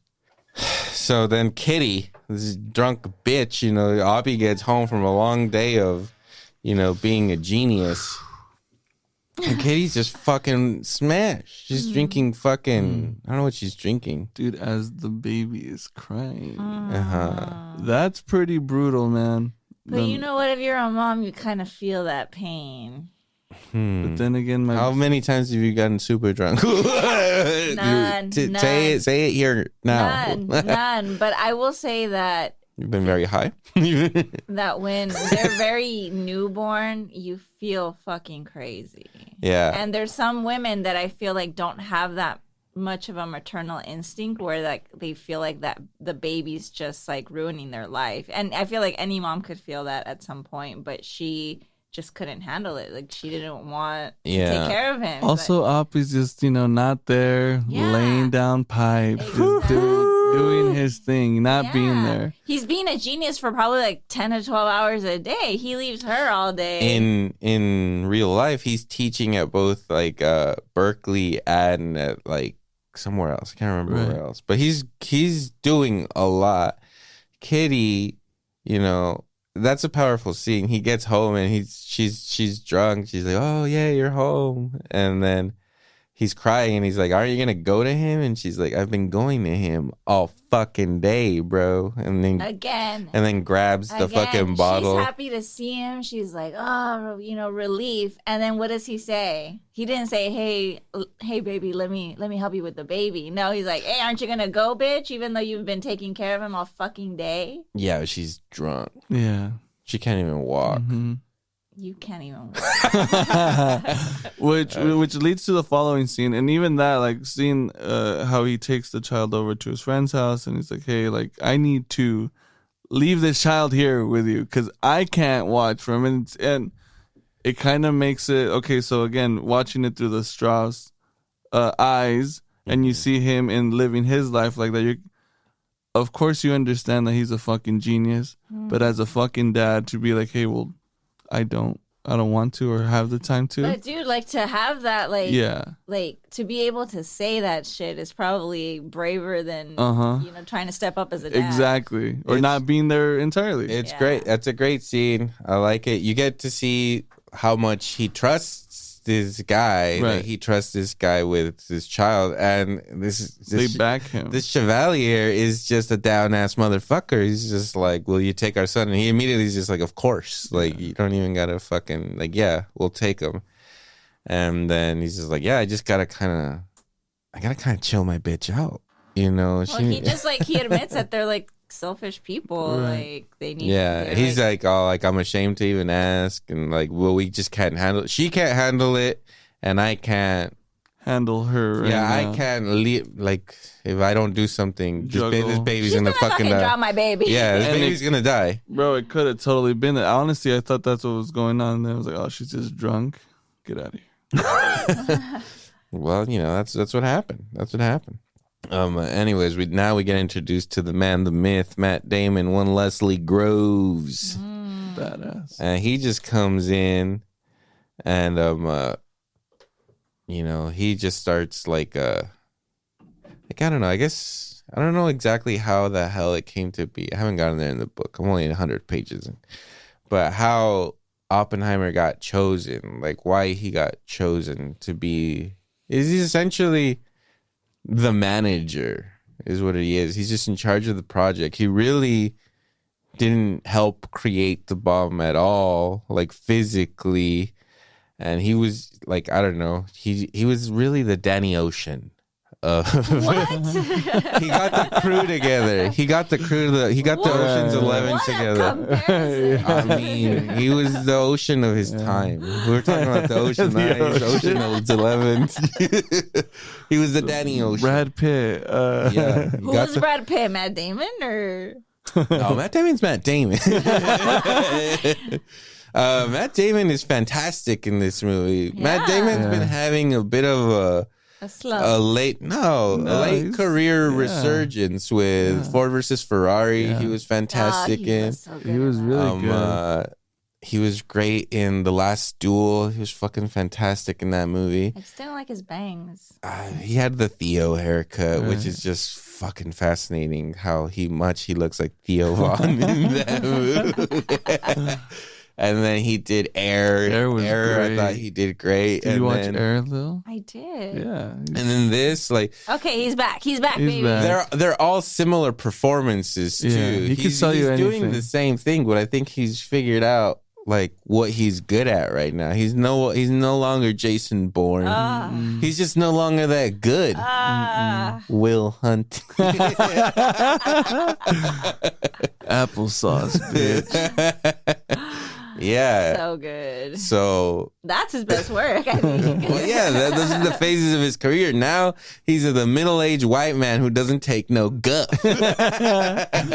So then Kitty, this drunk bitch, Oppie gets home from a long day of being a genius, and Kitty's just fucking smashed. She's drinking fucking, I don't know what she's drinking. Dude, as the baby is crying. That's pretty brutal, man. But you know what? If you're a mom, you kind of feel that pain. But then again, how many times have you gotten super drunk? None. Say it here now. None. But I will say that you've been very high. That when they're very newborn, you feel fucking crazy. Yeah. And there's some women that I feel like don't have that much of a maternal instinct, where like they feel like that the baby's just like ruining their life. And I feel like any mom could feel that at some point, but she just couldn't handle it. Like, she didn't want to take care of him. Also, Oppie's just, not there, laying down pipes, Exactly. just doing his thing, not being there. He's being a genius for probably like 10 to 12 hours a day. He leaves her all day. In real life, he's teaching at both like Berkeley and at like somewhere else. I can't remember where else. But he's doing a lot. Kitty, that's a powerful scene. He gets home and she's drunk. She's like, "Oh yeah, you're home." And then he's crying and he's like, "Aren't you gonna go to him?" And she's like, "I've been going to him all fucking day, bro." And then grabs the fucking bottle. She's happy to see him. She's like, "Oh, relief." And then what does he say? He didn't say, "Hey, baby, let me help you with the baby." No, he's like, "Hey, aren't you gonna go, bitch? Even though you've been taking care of him all fucking day." Yeah, she's drunk. Yeah, she can't even walk. Mm-hmm. You can't even walk. which leads to the following scene, and even that, like, seeing how he takes the child over to his friend's house, and he's like, "Hey, like, I need to leave this child here with you because I can't watch for him." And it kind of makes it okay. So again, watching it through the Strauss eyes, and you see him in living his life like that. Of course, you understand that he's a fucking genius, but as a fucking dad, to be like, "Hey, well, I don't want to or have the time to." But dude, like, to have that, like, like to be able to say that shit is probably braver than trying to step up as a dad. Exactly, or not being there entirely. It's great. That's a great scene. I like it. You get to see how much he trusts this guy. Right. Like, he trusts this guy with his child, and they back him. This Chevalier is just a down ass motherfucker. He's just like, "Will you take our son?" And he immediately is just like, "Of course." Like, you don't even gotta fucking like, "Yeah, we'll take him." And then he's just like, "Yeah, I gotta kind of chill my bitch out." Well, he just like, he admits that they're like selfish people. Like, they need. Yeah, he's like, "Oh, like, I'm ashamed to even ask," and like, "Well, we just can't handle it. She can't handle it, and I can't handle her. Yeah, right now. I can't leave. Like, if I don't do something, this Juggle. baby's She's gonna gonna fucking die. drop my baby. Yeah, this And baby's gonna die. Bro, it could have totally been that. Honestly, I thought that's what was going on. And then I was like, oh, she's just drunk. Get out of here. Well, that's what happened. That's what happened. Anyways, we get introduced to the man, the myth, Matt Damon, one Leslie Groves. Badass. And he just comes in and he just starts like I don't know, I guess I don't know exactly how the hell it came to be. I haven't gotten there in the book. I'm only 100 pages in. But how Oppenheimer got chosen, like why he got chosen to be, is he's essentially the manager is what he is. He's just in charge of the project. He really didn't help create the bomb at all, like physically. And he was like, I don't know, he was really the Danny Ocean. What? He got the crew together. He got the Ocean's 11 What a together. comparison. I mean, he was the Ocean of his time. We were talking about the Ocean Eyes, Ocean's 11. He was the Danny Ocean. Brad Pitt. Yeah. Who was Brad Pitt? Matt Damon or? No, Matt Damon's Matt Damon. Matt Damon is fantastic in this movie. Yeah. Matt Damon's been having a bit of a late career resurgence with Ford versus Ferrari. Yeah. He was fantastic he in. was so good He was in that. really good. He was great in The Last Duel. He was fucking fantastic in that movie. I just didn't like his bangs. He had the Theo haircut, which Right. is just fucking fascinating. How he looks like Theo Vaughn in that movie. And then he did Air. Air was I great. thought he did great. Did you watch Air, though? I did. Yeah. And then this, like, Okay, he's back. He's back, He's baby. back. they're all similar performances too. Yeah, he could sell you he's doing anything. the same thing, but I think he's figured out like what he's good at right now. He's no longer Jason Bourne. He's just no longer that good. Will Hunt. Applesauce, bitch. Yeah. So good. So That's his best work, I think. well, yeah, those are the phases of his career. Now he's the middle-aged white man who doesn't take no guff. He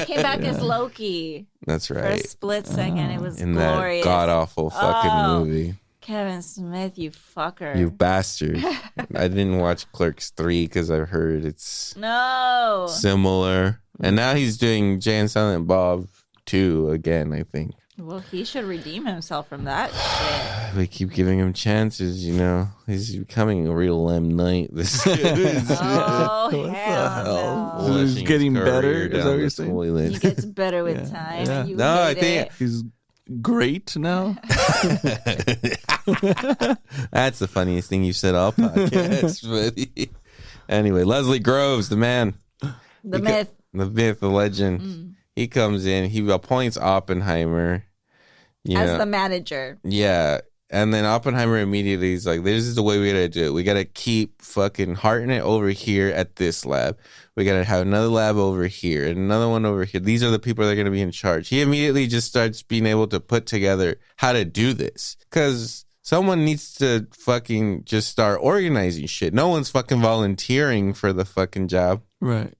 came back as Loki That's for a right. split second. It was In glorious. that god-awful fucking movie. Kevin Smith, you fucker. You bastard. I didn't watch Clerks 3 because I've heard it's No. similar. And now he's doing Jay and Silent Bob 2 again, I think. Well, he should redeem himself from that shit. We keep giving him chances, He's becoming a real M. Night. This Oh, hell no. He's getting better, is that what you're saying? He gets better with time. Yeah. And you No, I hate think- it. He's great now. That's the funniest thing you've said all podcast. But anyway, Leslie Groves, the man. The myth. The myth, the legend. He comes in, he appoints Oppenheimer. As the manager. Yeah. And then Oppenheimer immediately is like, this is the way we gotta do it. We gotta keep fucking Hartnett over here at this lab. We gotta have another lab over here and another one over here. These are the people that are gonna be in charge. He immediately just starts being able to put together how to do this. Because someone needs to fucking just start organizing shit. No one's fucking volunteering for the fucking job. Right.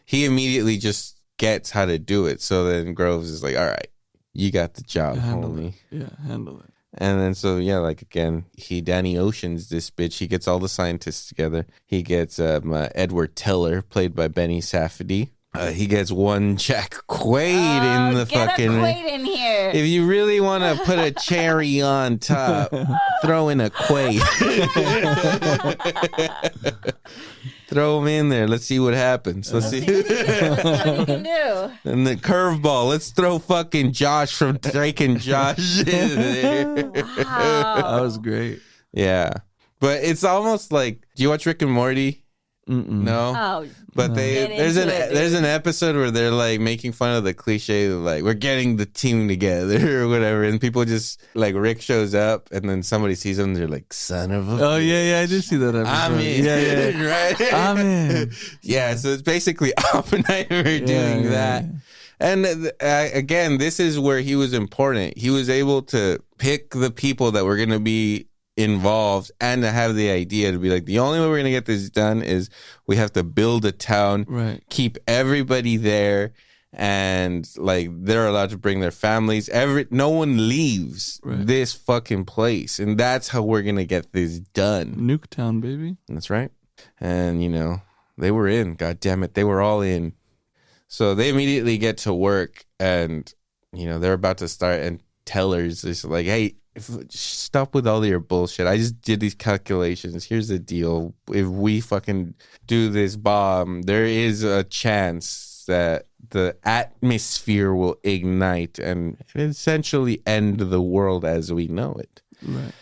He immediately just gets how to do it. So then Groves is like, all right, you got the job, Handle homie. it. Yeah, handle it. And then so yeah, like again, he Danny Ocean's this bitch. He gets all the scientists together. He gets Edward Teller, played by Benny Safdie. He gets one Jack Quaid in the Get fucking. a Quaid in here. If you really want to put a cherry on top, throw in a Quaid. Throw him in there. Let's see what happens. Let's see. Let's see what he can do. And the curveball. Let's throw fucking Josh from Drake and Josh in there. Wow. That was great. Yeah. But it's almost like, do you watch Rick and Morty? No. Oh, But Get there's into it, dude. there's an episode where they're like making fun of the cliche of like, we're getting the team together or whatever, and people just like, Rick shows up and then somebody sees him and they're like, son of a Oh yeah, I did see that episode. I'm in. Yeah, Right? I'm in. Yeah, so it's basically Oppenheimer doing that. And again, this is where he was important. He was able to pick the people that were going to be involved and to have the idea to be like, the only way we're going to get this done is we have to build a town, Right. keep everybody there, and like they're allowed to bring their families. No one leaves this fucking place, and that's how we're going to get this done. Nuketown, baby. That's right. And, you know, they were in. God damn it. They were all in. So they immediately get to work and, you know, they're about to start. And Teller's just like, hey, stop with all your bullshit. I just did these calculations. Here's the deal. If we fucking do this bomb, there is a chance that the atmosphere will ignite and essentially end the world as we know it. Right.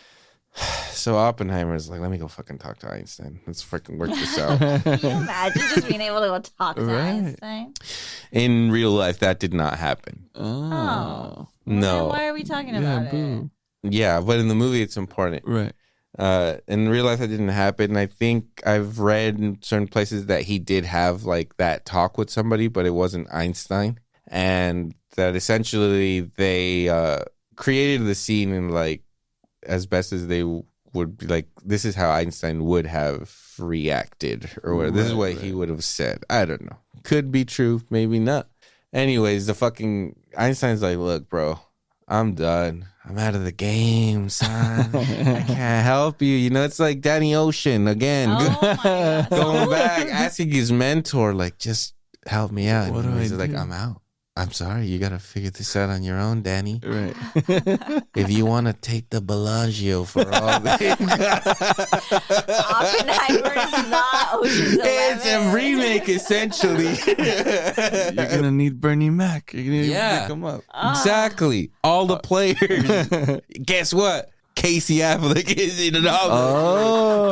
So Oppenheimer's like, let me go fucking talk to Einstein. Let's fucking work this out. Can you imagine just being able to go talk to Einstein? In real life, that did not happen. Oh. No. Then why are we talking about it? Yeah, but in the movie, it's important. Right. In real life, that didn't happen. I think I've read in certain places that he did have like that talk with somebody, but it wasn't Einstein. And that essentially they created the scene in like, as best as they would be like, this is how Einstein would have reacted or whatever. This is what he would have said. I don't know. Could be true. Maybe not. Anyways, the fucking Einstein's like, look, bro, I'm done. I'm out of the game, son. I can't help you. You know, it's like Danny Ocean again. Oh my God. Going back, asking his mentor, like, just help me out. What do And he's I like, do? I'm out. I'm sorry. You got to figure this out on your own, Danny. Right. If you want to take the Bellagio for all this. Oppenheimer is not Ocean's 11. It's a remake, essentially. You're going to need Bernie Mac. You're going to need to pick him up. Exactly. All the players. Guess what? Casey Affleck is in it all. Oh,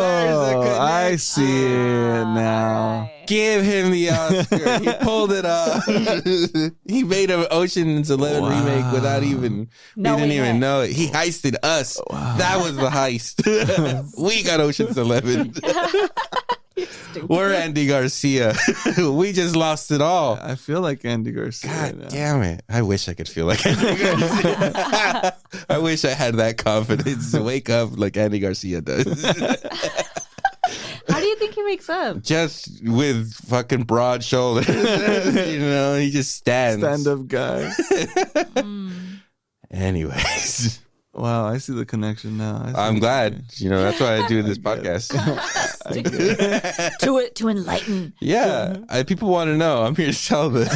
I see it now. Give him the Oscar. He pulled it off. He made an Ocean's 11 remake without even, we didn't even know it. He heisted us. That was the heist. We got Ocean's 11. We're Andy Garcia. We just lost it all. I feel like Andy Garcia. God now. damn it. I wish I could feel like Andy Garcia. I wish I had that confidence to wake up like Andy Garcia does. How do you think he wakes up? Just with fucking broad shoulders. You know, he just stands. Stand-up guy. Anyways. Wow, I see the connection now. I'm glad. You know, that's why I do this podcast. to enlighten. Yeah. People want to know. I'm here to tell them.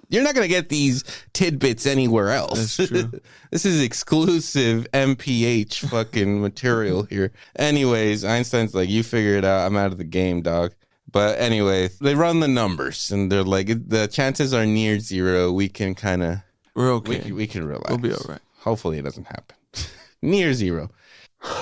You're not going to get these tidbits anywhere else. That's true. This is exclusive MPH fucking material here. Anyways, Einstein's like, you figure it out. I'm out of the game, dog. But anyway, they run the numbers and they're like, the chances are near zero. We can kind of, We're okay. we can relax. We'll be all right. Hopefully it doesn't happen. Near zero.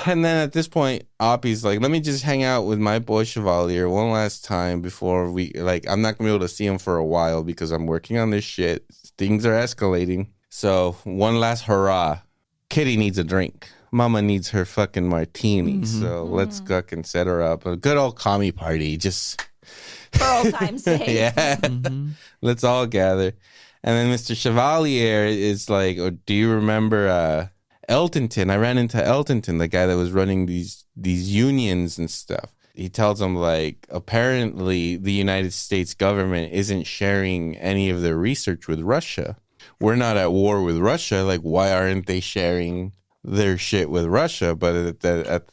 And then at this point, Oppie's like, let me just hang out with my boy Chevalier one last time before we, like, I'm not going to be able to see him for a while because I'm working on this shit. Things are escalating. So one last hurrah. Kitty needs a drink. Mama needs her fucking martini. So let's fucking set her up. A good old commie party. Just For old time's sake. yeah. Let's all gather. And then Mr. Chevalier is like, oh, do you remember Eltonton? I ran into Eltonton, the guy that was running these unions and stuff. He tells him, like, apparently the United States government isn't sharing any of their research with Russia. We're not at war with Russia. Like, why aren't they sharing their shit with Russia? But at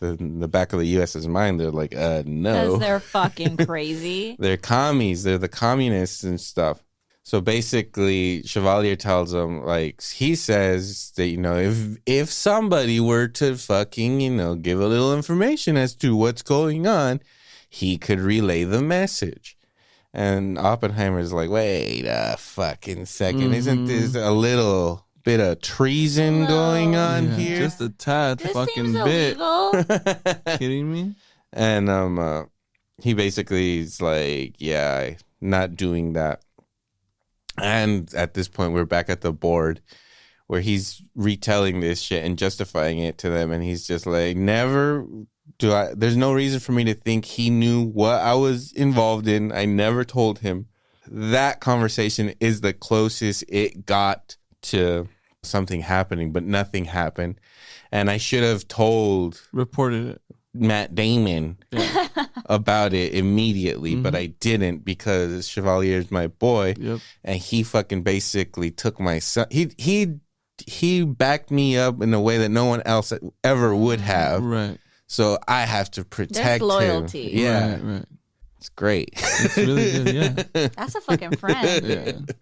the back of the U.S.'s mind, they're like, no. Because they're fucking crazy. They're commies. They're the communists and stuff. So basically, Chevalier tells him, like, he says that, you know, if somebody were to fucking, you know, give a little information as to what's going on, he could relay the message. And Oppenheimer's like, wait a fucking second. Isn't this a little bit of treason going on here? Just a tad This fucking seems bit. illegal. Kidding me? And he basically is like, yeah, not doing that. And at this point, we're back at the board where he's retelling this shit and justifying it to them. And he's just like, there's no reason for me to think he knew what I was involved in. I never told him. That conversation is the closest it got to something happening, but nothing happened. And I should have told Reported it. Matt Damon about it immediately, but I didn't because Chevalier's my boy. Yep. And he fucking basically took my son. He backed me up in a way that no one else ever would have. Right. So I have to protect That's loyalty. him. Yeah. Right. It's great. It's really good. Yeah. That's a fucking friend.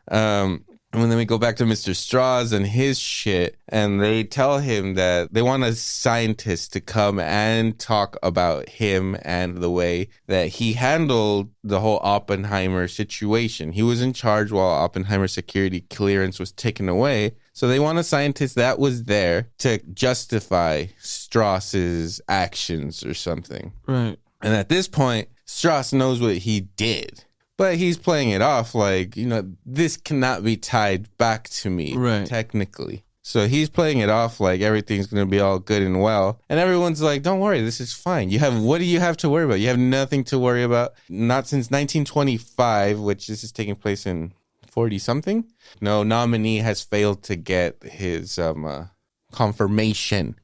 Yeah. And then we go back to Mr. Strauss and his shit, and they tell him that they want a scientist to come and talk about him and the way that he handled the whole Oppenheimer situation. He was in charge while Oppenheimer's security clearance was taken away. So they want a scientist that was there to justify Strauss's actions or something. Right. And at this point, Strauss knows what he did. But he's playing it off like, this cannot be tied back to me, technically. So he's playing it off like everything's going to be all good and well. And everyone's like, don't worry, this is fine. What do you have to worry about? You have nothing to worry about. Not since 1925, which this is taking place in 40-something. No nominee has failed to get his confirmation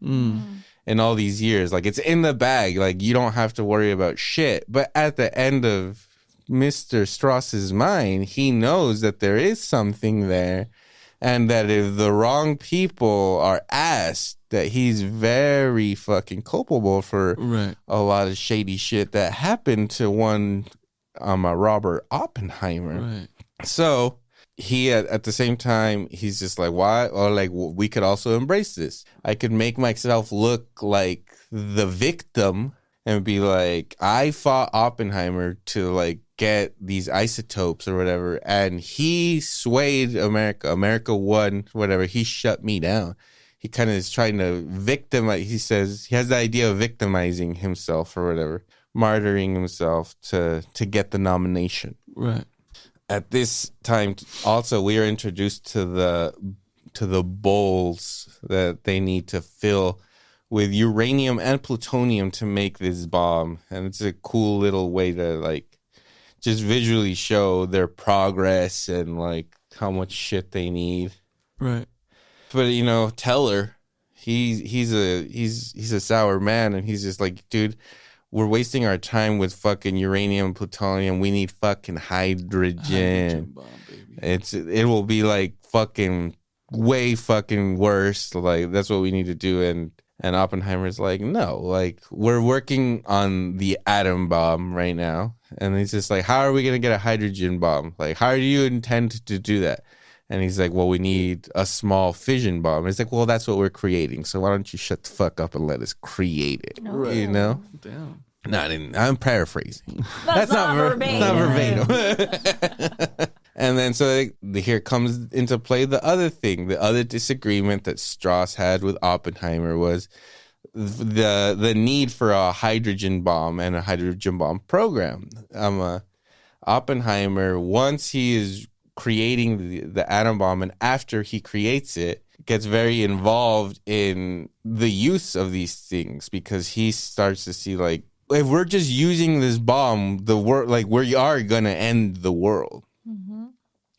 in all these years. Like, it's in the bag. Like, you don't have to worry about shit. But at the end of Mr. Strauss's mind, he knows that there is something there, and that if the wrong people are asked, that he's very fucking culpable for a lot of shady shit that happened to one Robert Oppenheimer. Right. So he at the same time, he's just like, why? Or like, we could also embrace this. I could make myself look like the victim and be like, I fought Oppenheimer to like get these isotopes or whatever, and he swayed America. America won, whatever. He shut me down. He kind of is trying to victimize. He says he has the idea of victimizing himself or whatever, martyring himself to get the nomination. Right. At this time, also, we are introduced to the bowls that they need to fill with uranium and plutonium to make this bomb. And it's a cool little way to like just visually show their progress and like how much shit they need. Right. But Teller, he's a sour man, and he's just like, dude, we're wasting our time with fucking uranium, plutonium. We need fucking hydrogen. Bomb, baby. It will be like fucking way fucking worse. Like, that's what we need to do. And Oppenheimer's like, no, like, we're working on the atom bomb right now. And he's just like, how are we going to get a hydrogen bomb? Like, how do you intend to do that? And he's like, well, we need a small fission bomb. And he's like, well, that's what we're creating. So why don't you shut the fuck up and let us create it? Right. You know? Damn. I'm paraphrasing. That's not verbatim. Not verbatim. And then so here comes into play the other thing. The other disagreement that Strauss had with Oppenheimer was the need for a hydrogen bomb and a hydrogen bomb program. Oppenheimer, once he is creating the atom bomb, and after he creates it, gets very involved in the use of these things, because he starts to see like, if we're just using this bomb, the world, like, we are gonna end the world.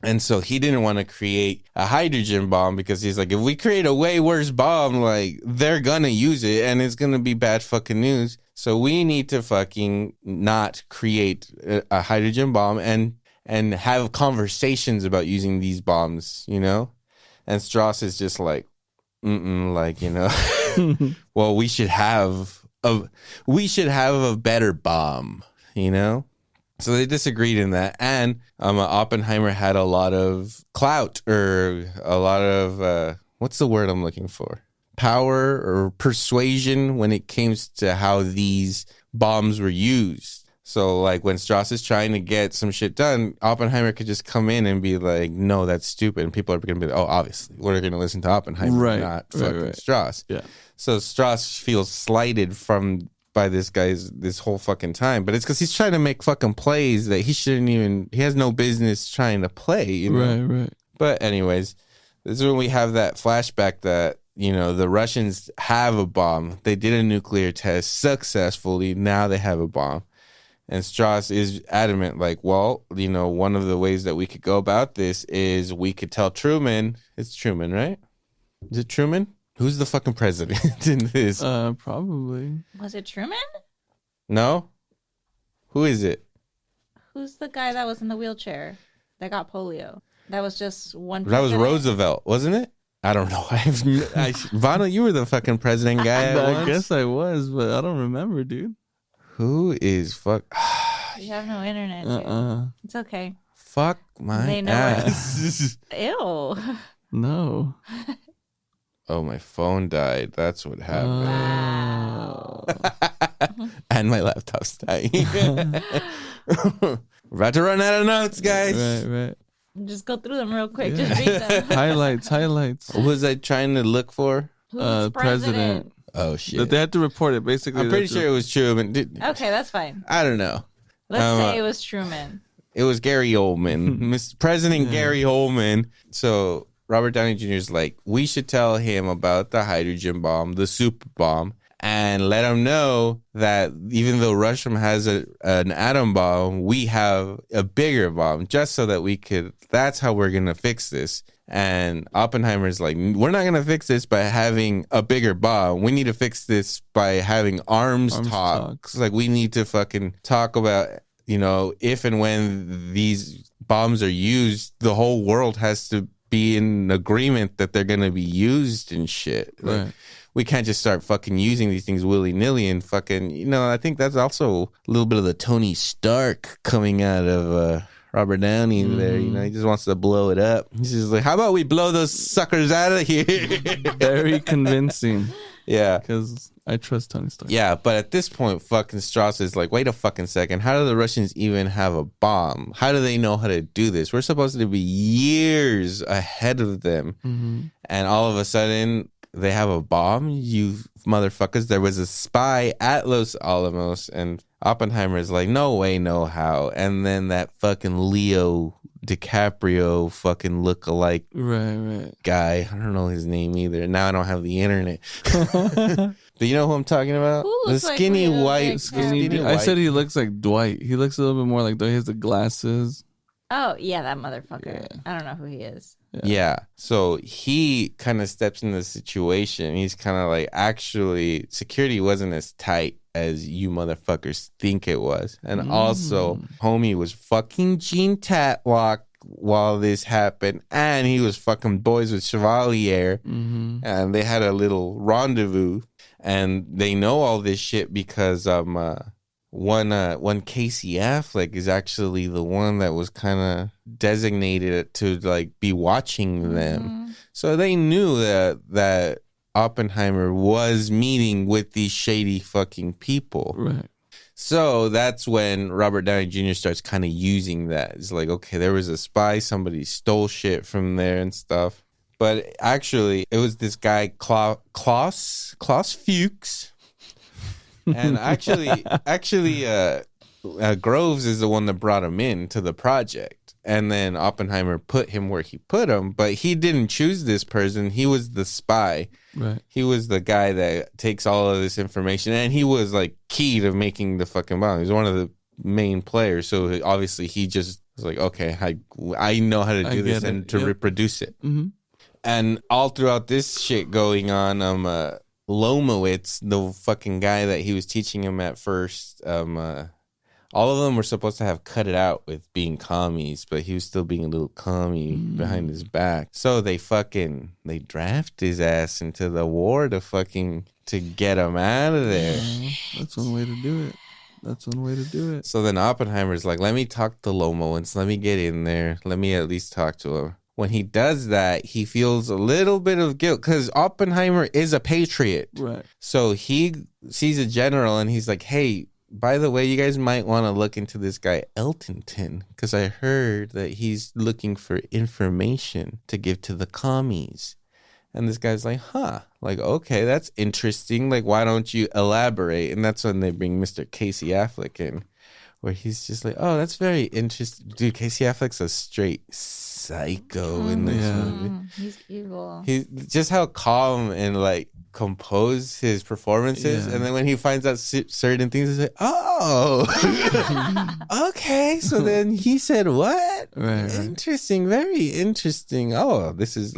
And so he didn't want to create a hydrogen bomb, because he's like, if we create a way worse bomb, like, they're gonna use it and it's gonna be bad fucking news. So we need to fucking not create a hydrogen bomb and have conversations about using these bombs, And Strauss is just like, well, we should have a better bomb, So they disagreed in that. And Oppenheimer had a lot of clout, or a lot of, what's the word I'm looking for? Power or persuasion when it came to how these bombs were used. So like when Strauss is trying to get some shit done, Oppenheimer could just come in and be like, no, that's stupid. And people are going to be like, oh, obviously, we're going to listen to Oppenheimer, not fucking Strauss. Yeah. So Strauss feels slighted by this guy's this whole fucking time, but it's because he's trying to make fucking plays that he has no business trying to play, Right. But anyways, this is when we have that flashback that, the Russians have a bomb. They did a nuclear test successfully. Now they have a bomb. And Strauss is adamant, like, well, one of the ways that we could go about this is we could tell Truman. It's Truman, right? Is it Truman? Who's the fucking president in this? Probably. Was it Truman? No? Who is it? Who's the guy that was in the wheelchair that got polio? That was just one. That was president? Roosevelt, wasn't it? I don't know. Vano, you were the fucking president guy. I guess I was, but I don't remember, dude. Who is fuck? You have no internet. Dude. It's okay. Fuck my They know ass. Ew. No. Oh, my phone died. That's what happened. Wow. And my laptop's dying. We're about to run out of notes, guys. Right. Just go through them real quick. Just read them. Highlights. What was I trying to look for? Who's President. Oh, shit. But they had to report it, basically. I'm pretty sure it was Truman. Okay, that's fine. I don't know. Let's say it was Truman. It was Gary Oldman. Mr. President Gary Oldman. So Robert Downey Jr. is like, we should tell him about the hydrogen bomb, the super bomb, and let him know that even though Russia has an atom bomb, we have a bigger bomb, just so that we could, that's how we're going to fix this. And Oppenheimer's like, we're not going to fix this by having a bigger bomb. We need to fix this by having arms talks. Like, we need to fucking talk about, if and when these bombs are used, the whole world has to be in agreement that they're going to be used and shit. Like, Right. we can't just start fucking using these things willy-nilly and fucking, I think that's also a little bit of the Tony Stark coming out of Robert Downey there. He just wants to blow it up. He's just like, how about we blow those suckers out of here? Very convincing. Yeah. Because I trust Tony Stark. Yeah, but at this point, fucking Strauss is like, wait a fucking second. How do the Russians even have a bomb? How do they know how to do this? We're supposed to be years ahead of them. Mm-hmm. And all of a sudden, they have a bomb? You motherfuckers. There was a spy at Los Alamos, and Oppenheimer is like, no way, no how. And then that fucking Leo DiCaprio fucking look-alike Right. guy. I don't know his name either. Now I don't have the internet. Do you know who I'm talking about? Who The looks like skinny Leo white. DiCaprio? Skinny I white. said he looks like Dwight. He looks a little bit more like Dwight. He has the glasses. Oh, yeah, that motherfucker. I don't know who he is. Yeah. So he kind of steps in the situation. He's kind of like, actually, security wasn't as tight as you motherfuckers think it was. And also, homie was fucking Gene Tatlock while this happened. And he was fucking boys with Chevalier. And they had a little rendezvous. And they know all this shit because one Casey Affleck is actually the one that was kind of designated to like be watching them. So they knew that Oppenheimer was meeting with these shady fucking people. Right. So that's when Robert Downey Jr. starts kind of using that. It's like, okay, there was a spy, somebody stole shit from there and stuff. But actually, it was this guy, Klaus Fuchs. And actually, Groves is the one that brought him in to the project. And then Oppenheimer put him where he put him. But he didn't choose this person. He was the spy. Right. He was the guy that takes all of this information. And he was like key to making the fucking bomb. He was one of the main players. So obviously he just was like, okay, I know how to do this and to reproduce it. And all throughout this shit going on, Lomowitz, the fucking guy that he was teaching him at first, all of them were supposed to have cut it out with being commies, but he was still being a little commie behind his back. So they draft his ass into the war to get him out of there. That's one way to do it. So then Oppenheimer's like, let me talk to Lomowitz. Let me get in there. Let me at least talk to him. When he does that, he feels a little bit of guilt because Oppenheimer is a patriot. Right. So he sees a general and he's like, hey, by the way, you guys might want to look into this guy Eltonton because I heard that he's looking for information to give to the commies. And this guy's like, like, okay, that's interesting. Like, why don't you elaborate? And that's when they bring Mr. Casey Affleck in, where he's just like, oh, that's very interesting. Dude, Casey Affleck's a straight psycho in this movie. He's evil. He just how calm and like composed his performances, and then when he finds out certain things, he's like, oh, okay. So then he said, what? Right. Interesting, very interesting. Oh, this is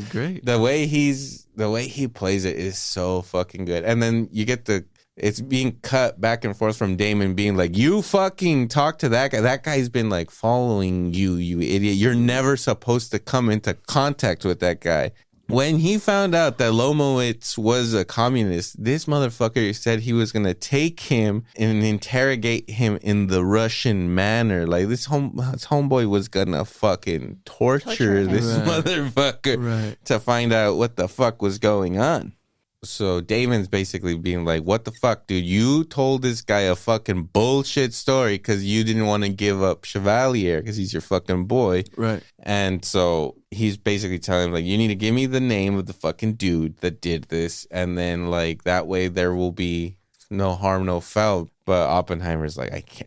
great. The way he plays it is so fucking good. And then you get it's being cut back and forth from Damon being like, you fucking talk to that guy. That guy's been like following you, you idiot. You're never supposed to come into contact with that guy. When he found out that Lomowitz was a communist, this motherfucker said he was going to take him and interrogate him in the Russian manner. Like, this homeboy was going to fucking torture this motherfucker to find out what the fuck was going on. So Damon's basically being like, what the fuck, dude? You told this guy a fucking bullshit story because you didn't want to give up Chevalier because he's your fucking boy. Right. And so he's basically telling him, like, you need to give me the name of the fucking dude that did this. And then, like, that way there will be no harm, no foul. But Oppenheimer's like,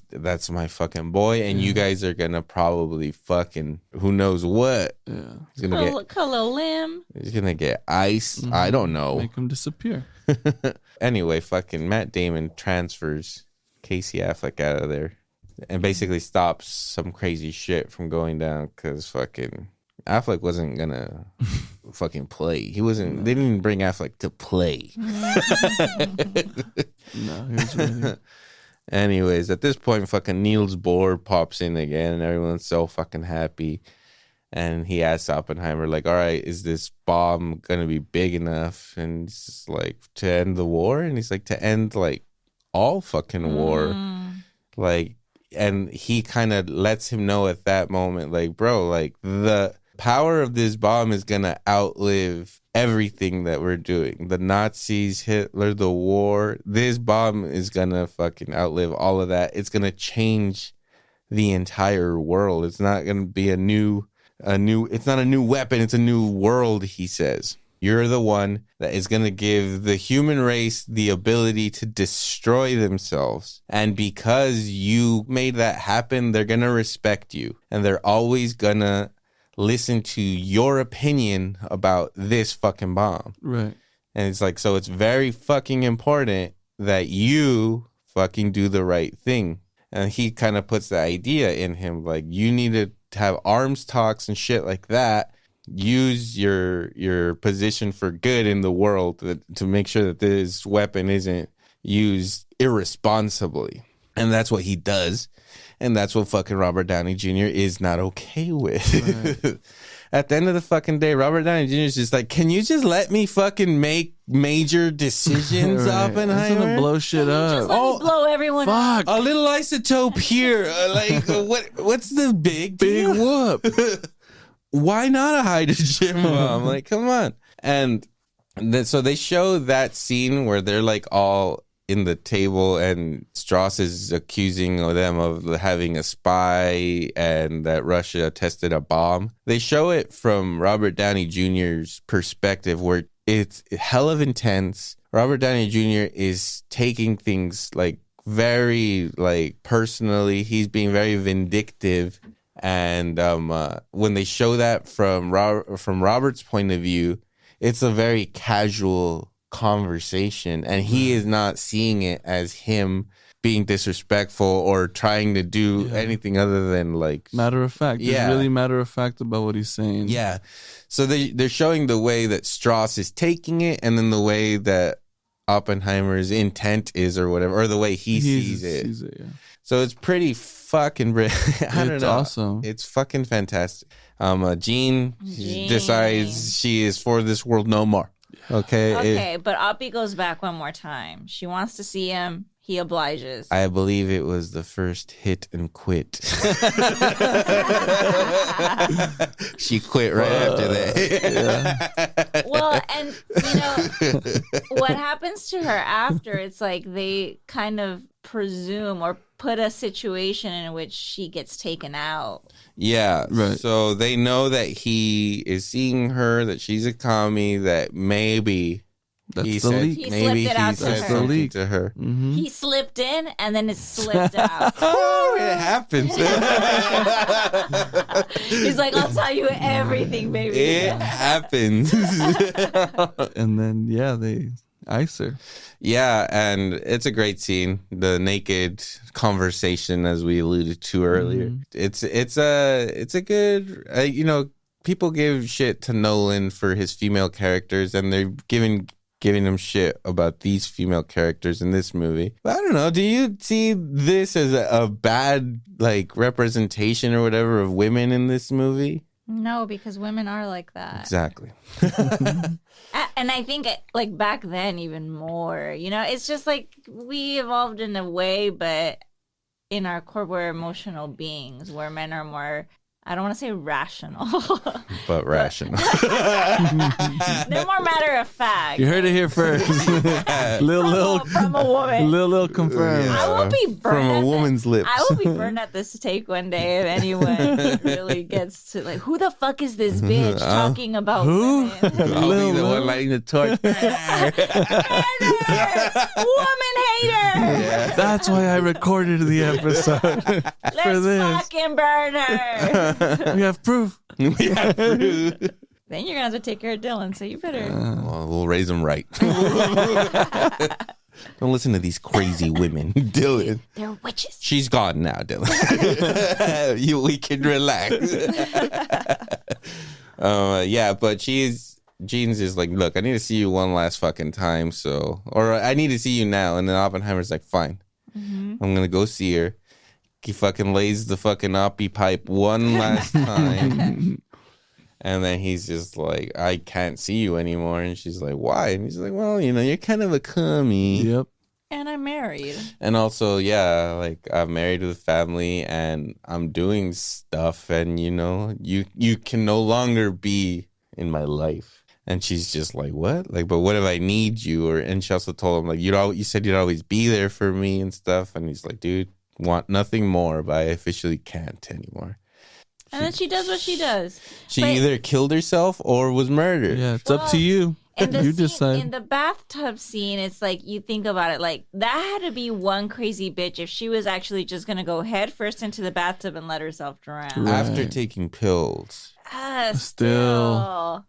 that's my fucking boy. And you guys are going to probably fucking, who knows what. Yeah. He's going to get Lim. He's going to get ice. I don't know. Make him disappear. Anyway, fucking Matt Damon transfers Casey Affleck out of there and basically stops some crazy shit from going down because fucking Affleck wasn't going to fucking play. He wasn't, they didn't bring Affleck to play. No, he was ready. Anyways, at this point, fucking Niels Bohr pops in again and everyone's so fucking happy. And he asks Oppenheimer, like, all right, is this bomb going to be big enough? And he's just like, to end the war? And he's like, to end, like, all fucking war. Like, and he kind of lets him know at that moment, like, bro, like, the power of this bomb is going to outlive everything that we're doing. The Nazis, Hitler, the war. This bomb is going to fucking outlive all of that. It's going to change the entire world. It's not going to be it's not a new weapon, it's a new world, he says. You're the one that is going to give the human race the ability to destroy themselves. And because you made that happen, they're going to respect you. And they're always going to listen to your opinion about this fucking bomb. Right. And it's like, so it's very fucking important that you fucking do the right thing. And he kind of puts the idea in him, like, you need to have arms talks and shit like that. Use your position for good in the world to make sure that this weapon isn't used irresponsibly. And that's what he does. And that's what fucking Robert Downey Jr. is not okay with. Right. At the end of the fucking day, Robert Downey Jr. is just like, can you just let me fucking make major decisions, right. Oppenheimer? I'm gonna blow shit up. Just let me blow everyone up. A little isotope here. What's the big deal? Whoop. Why not a hydrogen bomb? Like, come on. And then, so they show that scene where they're like all in the table and Strauss is accusing them of having a spy and that Russia tested a bomb. They show it from Robert Downey Jr.'s perspective where it's hell of intense. Robert Downey Jr. is taking things like very like personally. He's being very vindictive. And when they show that from Robert's point of view, it's a very casual conversation, and he is not seeing it as him being disrespectful or trying to do anything other than like matter of fact. Yeah, he's really matter of fact about what he's saying. Yeah, so they're showing the way that Strauss is taking it, and then the way that Oppenheimer's intent is, or whatever, or the way he sees it. Yeah. So it's pretty fucking brilliant. I don't know. It's awesome. It's fucking fantastic. Jean decides she is for this world no more. Okay, but Oppie goes back one more time. She wants to see him. He obliges. I believe it was the first hit and quit. She quit right after that. Yeah. Well, and you know what happens to her after? It's like they kind of presume or put a situation in which she gets taken out. Yeah, right. So they know that he is seeing her, that she's a commie, that maybe That's he the said leak. He maybe slipped it he out to said her. something Leak. to her. Mm-hmm. He slipped in and then it slipped out. Oh, it happens. He's like, I'll tell you everything, baby. It happens. And then they ice her. Yeah, and it's a great scene. The naked conversation, as we alluded to earlier. It's a good. People give shit to Nolan for his female characters, and they're giving him shit about these female characters in this movie. But I don't know. Do you see this as a bad representation or whatever of women in this movie? No, because women are like that. Exactly. And I think back then even more, it's just we evolved in a way, but in our core we're emotional beings where men are more, I don't want to say rational, But rational. they're more matter of fact. You heard it here first. From a woman. Little confirmed. Yeah. I will be burned From a at woman's lips. I will be burned at this stake one day if anyone really gets to who the fuck is this bitch talking about Who? women? I'll be the one lighting the torch. Woman hater. Yeah. That's why I recorded the episode for Let's this. fucking burn her. We have proof. Yeah. Then you're gonna have to take care of Dylan, so you better. Well, we'll raise them right. Don't listen to these crazy women, Dylan. They're witches. She's gone now, Dylan. We can relax. But Jeans is like, look, I need to see you one last fucking time, or I need to see you now. And then Oppenheimer's like, fine, I'm gonna go see her. He fucking lays the fucking oppie pipe one last time. And then he's just like, I can't see you anymore. And she's like, why? And he's like, well, you're kind of a commie. Yep. And I'm married. And also, I'm married with a family and I'm doing stuff. And, you can no longer be in my life. And she's just like, what? But what if I need you? And she also told him, you said you'd always be there for me and stuff. And he's like, dude, want nothing more, but I officially can't anymore. And then she does what she does. She But- either killed herself or was murdered. Yeah, it's up to you. In the You scene, decide. in the bathtub scene, it's you think about it, that had to be one crazy bitch if she was actually just gonna go head first into the bathtub and let herself drown. Right. After taking pills. Still.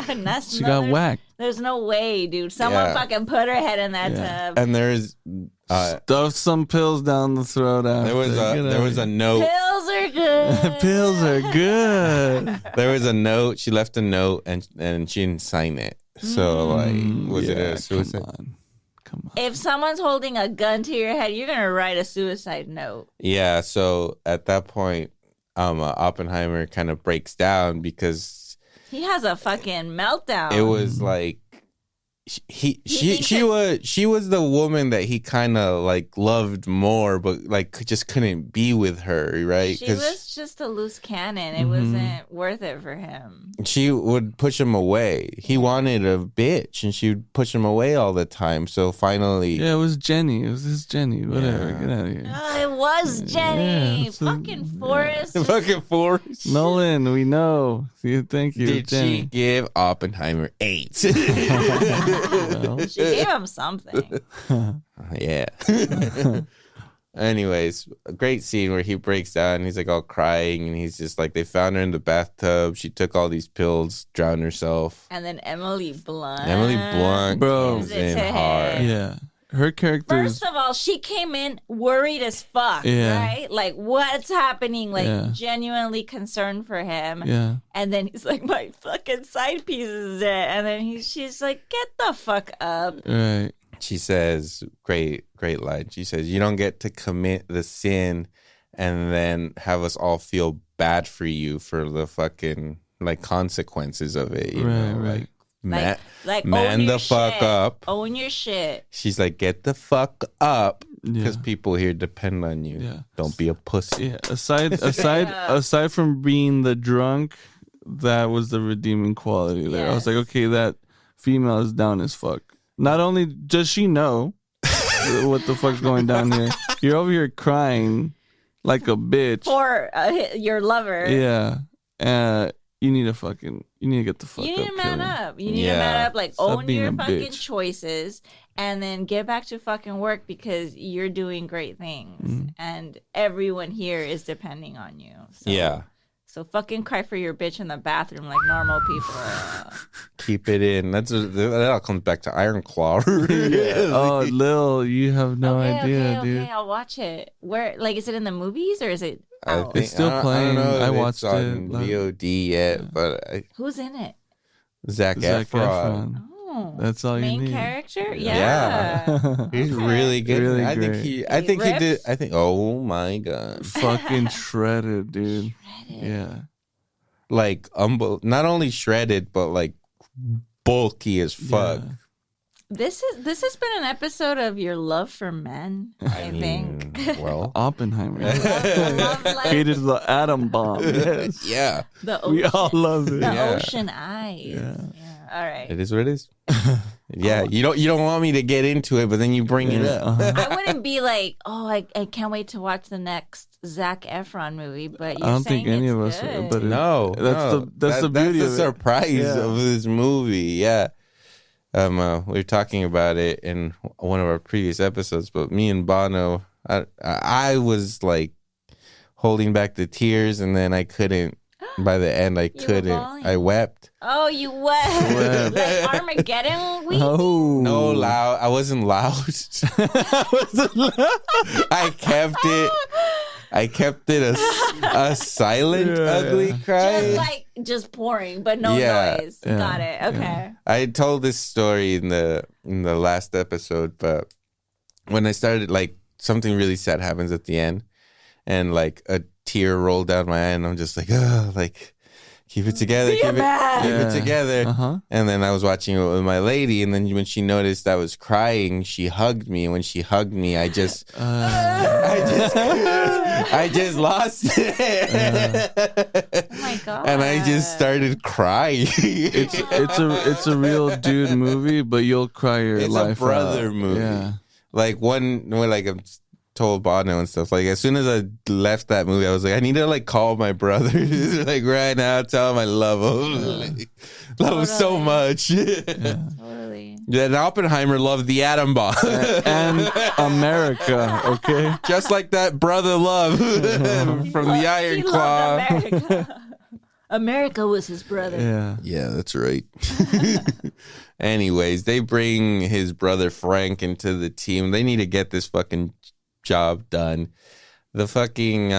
And that's She got whacked. There's no way, dude. Someone Yeah. fucking put her head in that Yeah. tub. And there's Stuff some pills down the throat. there was a note. Pills are good. Pills are good. There was a note. She left a note and she didn't sign it. So was it a suicide? Come on. If someone's holding a gun to your head, you're gonna write a suicide note. Yeah. So at that point, Oppenheimer kind of breaks down because He has a fucking meltdown. it was like she was the woman that he kind of loved more, but just couldn't be with her, right? She was just a loose cannon. It wasn't worth it for him. She would push him away. He wanted a bitch, and she would push him away all the time. So finally, Yeah, it was Jenny. It was his Jenny. Whatever. Yeah. Get out of here. Oh, it was Jenny. Yeah, so- Fucking Forrest. fucking Forrest. Nolan, we know. See, thank you, Did Jenny. she give Oppenheimer AIDS? Well, She gave him something. Yeah. Anyways, a great scene where he breaks down and he's all crying and he's just they found her in the bathtub. She took all these pills, drowned herself. And then Emily Blunt. Bro. gives it in to hard. him. yeah. Her character is First of all, she came in worried as fuck, Yeah. right? What's happening? Yeah. Genuinely concerned for him. yeah. And then he's like, my fucking side piece is dead. And then she's like, get the fuck up. Right. She says, great line. She says, you don't get to commit the sin and then have us all feel bad for you for the fucking consequences of it. You know? Right. Man own your the fuck shit. up. Own your shit. She's like, get the fuck up because Yeah. people here depend on you. Yeah. Don't be a pussy. Yeah. Aside from being the drunk, that was the redeeming quality there. I was like, okay, that female is down as fuck. Not only does she know what the fuck's going down here, you're over here crying like a bitch. For your lover. Yeah. You need to get the fuck You up. need to man Cillian. up. You need to man up. Like, Stop own being your a fucking bitch. choices and then get back to fucking work because you're doing great things. And everyone here is depending on you. So, Yeah. So fucking cry for your bitch in the bathroom like normal people. Keep it in. That all comes back to Iron Claw. Oh, Lil, you have no idea, dude. Okay, I'll watch it. Where, like, is it in the movies or is it out? It's still playing. I don't know I if watched it's it, on like- VOD yet, but Who's in it? Zac Efron. Oh, That's all you main need. character? Yeah. Yeah. He's Okay. really good. Really I think great. he He did. rips? I think. Oh my god! Fucking shredded, dude. Yeah. Like not only shredded, but like bulky as fuck. Yeah. This has been an episode of Your Love for Men, I think. Well, Oppenheimer. Love life, Hated the atom bomb. Yes. yeah, the ocean, We all love it. the Yeah. ocean eyes. Yeah. All right. it is what it is. Yeah, you don't want me to get into it, but then you bring it up. I wouldn't be like, oh, I can't wait to watch the next Zac Efron movie, but you're I don't saying think any it's of us good. are, but No, that's the beauty that's of the it. surprise Yeah. of this movie. Yeah, we were talking about it in one of our previous episodes, but me and Bono, I was like holding back the tears, and then I couldn't. By the end, I were couldn't. bawling. I wept. Oh, you what? Like Armageddon week? Oh. No, loud. I wasn't loud. I kept it. I kept it a silent, ugly cry. Just pouring, but no Yeah. noise. Yeah. Got it. Okay. I told this story in the last episode, but when I started, like, something really sad happens at the end, and like a tear rolled down my eye, and I'm just like, oh, like, keep it together, keep it Yeah. together. Uh-huh. And then I was watching it with my lady, and then when she noticed I was crying, she hugged me. And when she hugged me, I just I just lost it. Oh my god. And I just started crying. It's a real dude movie, but you'll cry your It's life a brother out. movie. Yeah. Like when like I'm told Bono and stuff, like as soon as I left that movie, I was like, I need to like call my brother like right now, tell him I love him. Like, love him so much. Totally. Yeah, and Oppenheimer loved the atom bomb. And America, okay? Just like that brother love from the Iron He Claw. loved America. America was his brother. Yeah. Yeah, that's right. Anyways, they bring his brother Frank into the team. They need to get this fucking job done. The fucking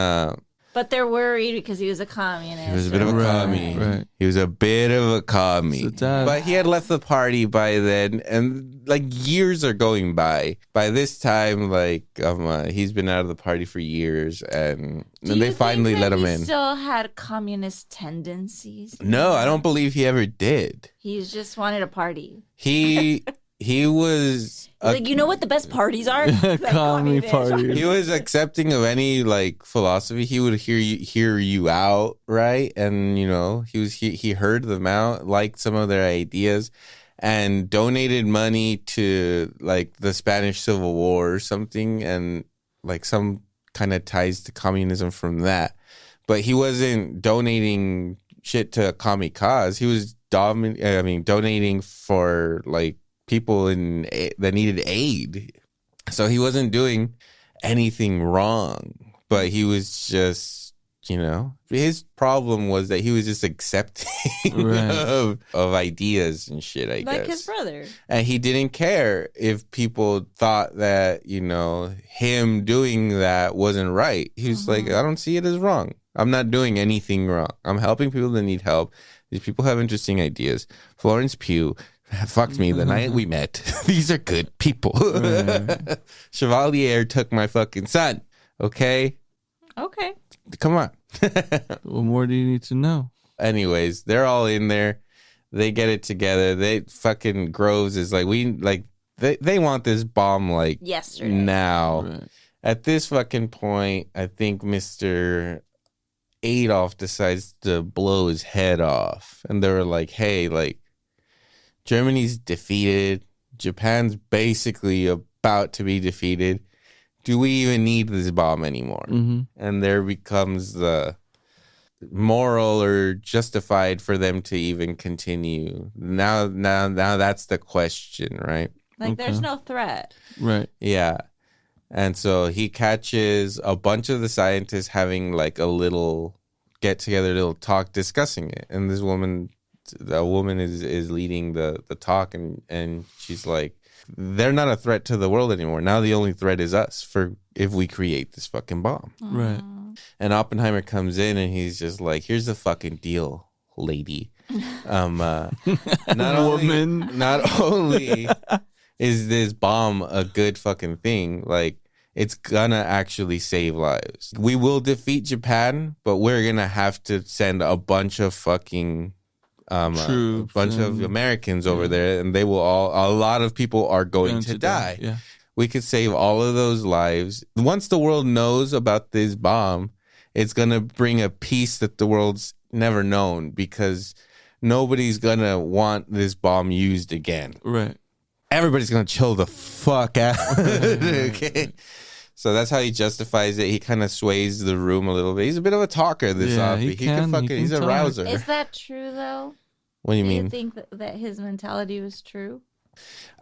But they're worried because he was a communist. he was a bit of a Right, commie. right. He was a bit of a commie. So that- But he had left the party by then, and like years are going by. By this time, like he's been out of the party for years, and Do they you finally think let that him he in. Still had communist tendencies. No, I don't believe he ever did. He just wanted a party. He was Like, you know what the best parties are? Like, Comedy communist. party. he was accepting of any like philosophy. He would hear you out, right? And you know, he heard them out, liked some of their ideas, and donated money to like the Spanish Civil War or something, and like some kind of ties to communism from that. But he wasn't donating shit to a commie cause. He was donating for like people that needed aid. So he wasn't doing anything wrong, but he was just, you know, his problem was that he was just accepting Right. of ideas and shit, I Like guess. his brother. And he didn't care if people thought that, you know, him doing that wasn't right. He was like, I don't see it as wrong. I'm not doing anything wrong. I'm helping people that need help. These people have interesting ideas. Florence Pugh fucked me the night we met. These are good people. Chevalier took my fucking son. Okay? Okay. Come on. What more do you need to know? Anyways, they're all in there. They get it together. They fucking Groves is like, they want this bomb like Yesterday. now. Right. At this fucking point, I think Mr. Adolf decides to blow his head off. And they were like, hey, like, Germany's defeated. Japan's basically about to be defeated. Do we even need this bomb anymore? Mm-hmm. And there becomes the moral or justified for them to even continue. Now that's the question, right? Like, there's no threat. Right. Yeah. And so he catches a bunch of the scientists having like a little get together, little talk discussing it. And this woman, the woman is leading the talk, and she's like, they're not a threat to the world anymore. Now the only threat is us for if we create this fucking bomb. Right. And Oppenheimer comes in and he's just like, here's the fucking deal, lady. Not only is this bomb a good fucking thing, like, it's gonna actually save lives. We will defeat Japan, but we're gonna have to send a bunch of fucking a bunch of Americans over there, and they will a lot of people are going to die. Yeah. We could save all of those lives. Once the world knows about this bomb, it's gonna bring a peace that the world's never known, because nobody's gonna want this bomb used again. Right. Everybody's gonna chill the fuck out. Okay. So that's how he justifies it. He kind of sways the room a little bit. He's a bit of a talker, this Offie. He's a rouser. Is that true, though? What do you Do mean? you think that his mentality was true?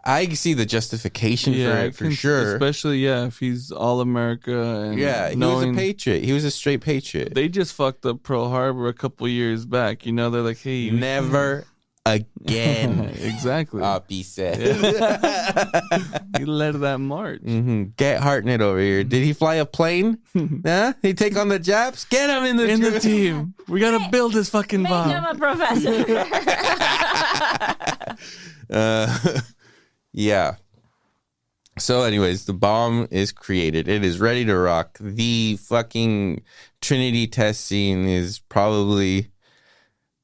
I see the justification for it, for sure. Especially, if he's all America. And he was a patriot. He was a straight patriot. They just fucked up Pearl Harbor a couple years back. You know, they're like, hey. Never again. Exactly. Offie said. He led that march. Mm-hmm. Get Hartnett over here. Did he fly a plane? Huh? He take on the Japs? Get him in the team. We gotta build this fucking bomb. Make him a professor. Yeah. So anyways, the bomb is created. It is ready to rock. The fucking Trinity test scene is probably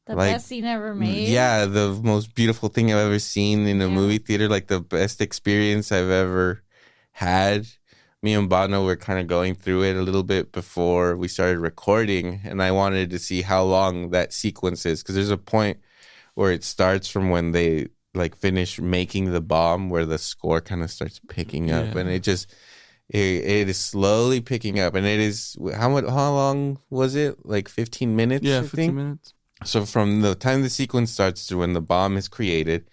the best scene ever made. Yeah, the most beautiful thing I've ever seen in a movie theater. Like the best experience I've ever had. Me and Bono were kind of going through it a little bit before we started recording, and I wanted to see how long that sequence is, because there's a point where it starts from when they like finish making the bomb, where the score kind of starts picking up, and it is slowly picking up, and it is how long was it? Like 15 minutes? Yeah, 15 minutes. So from the time the sequence starts to when the bomb is created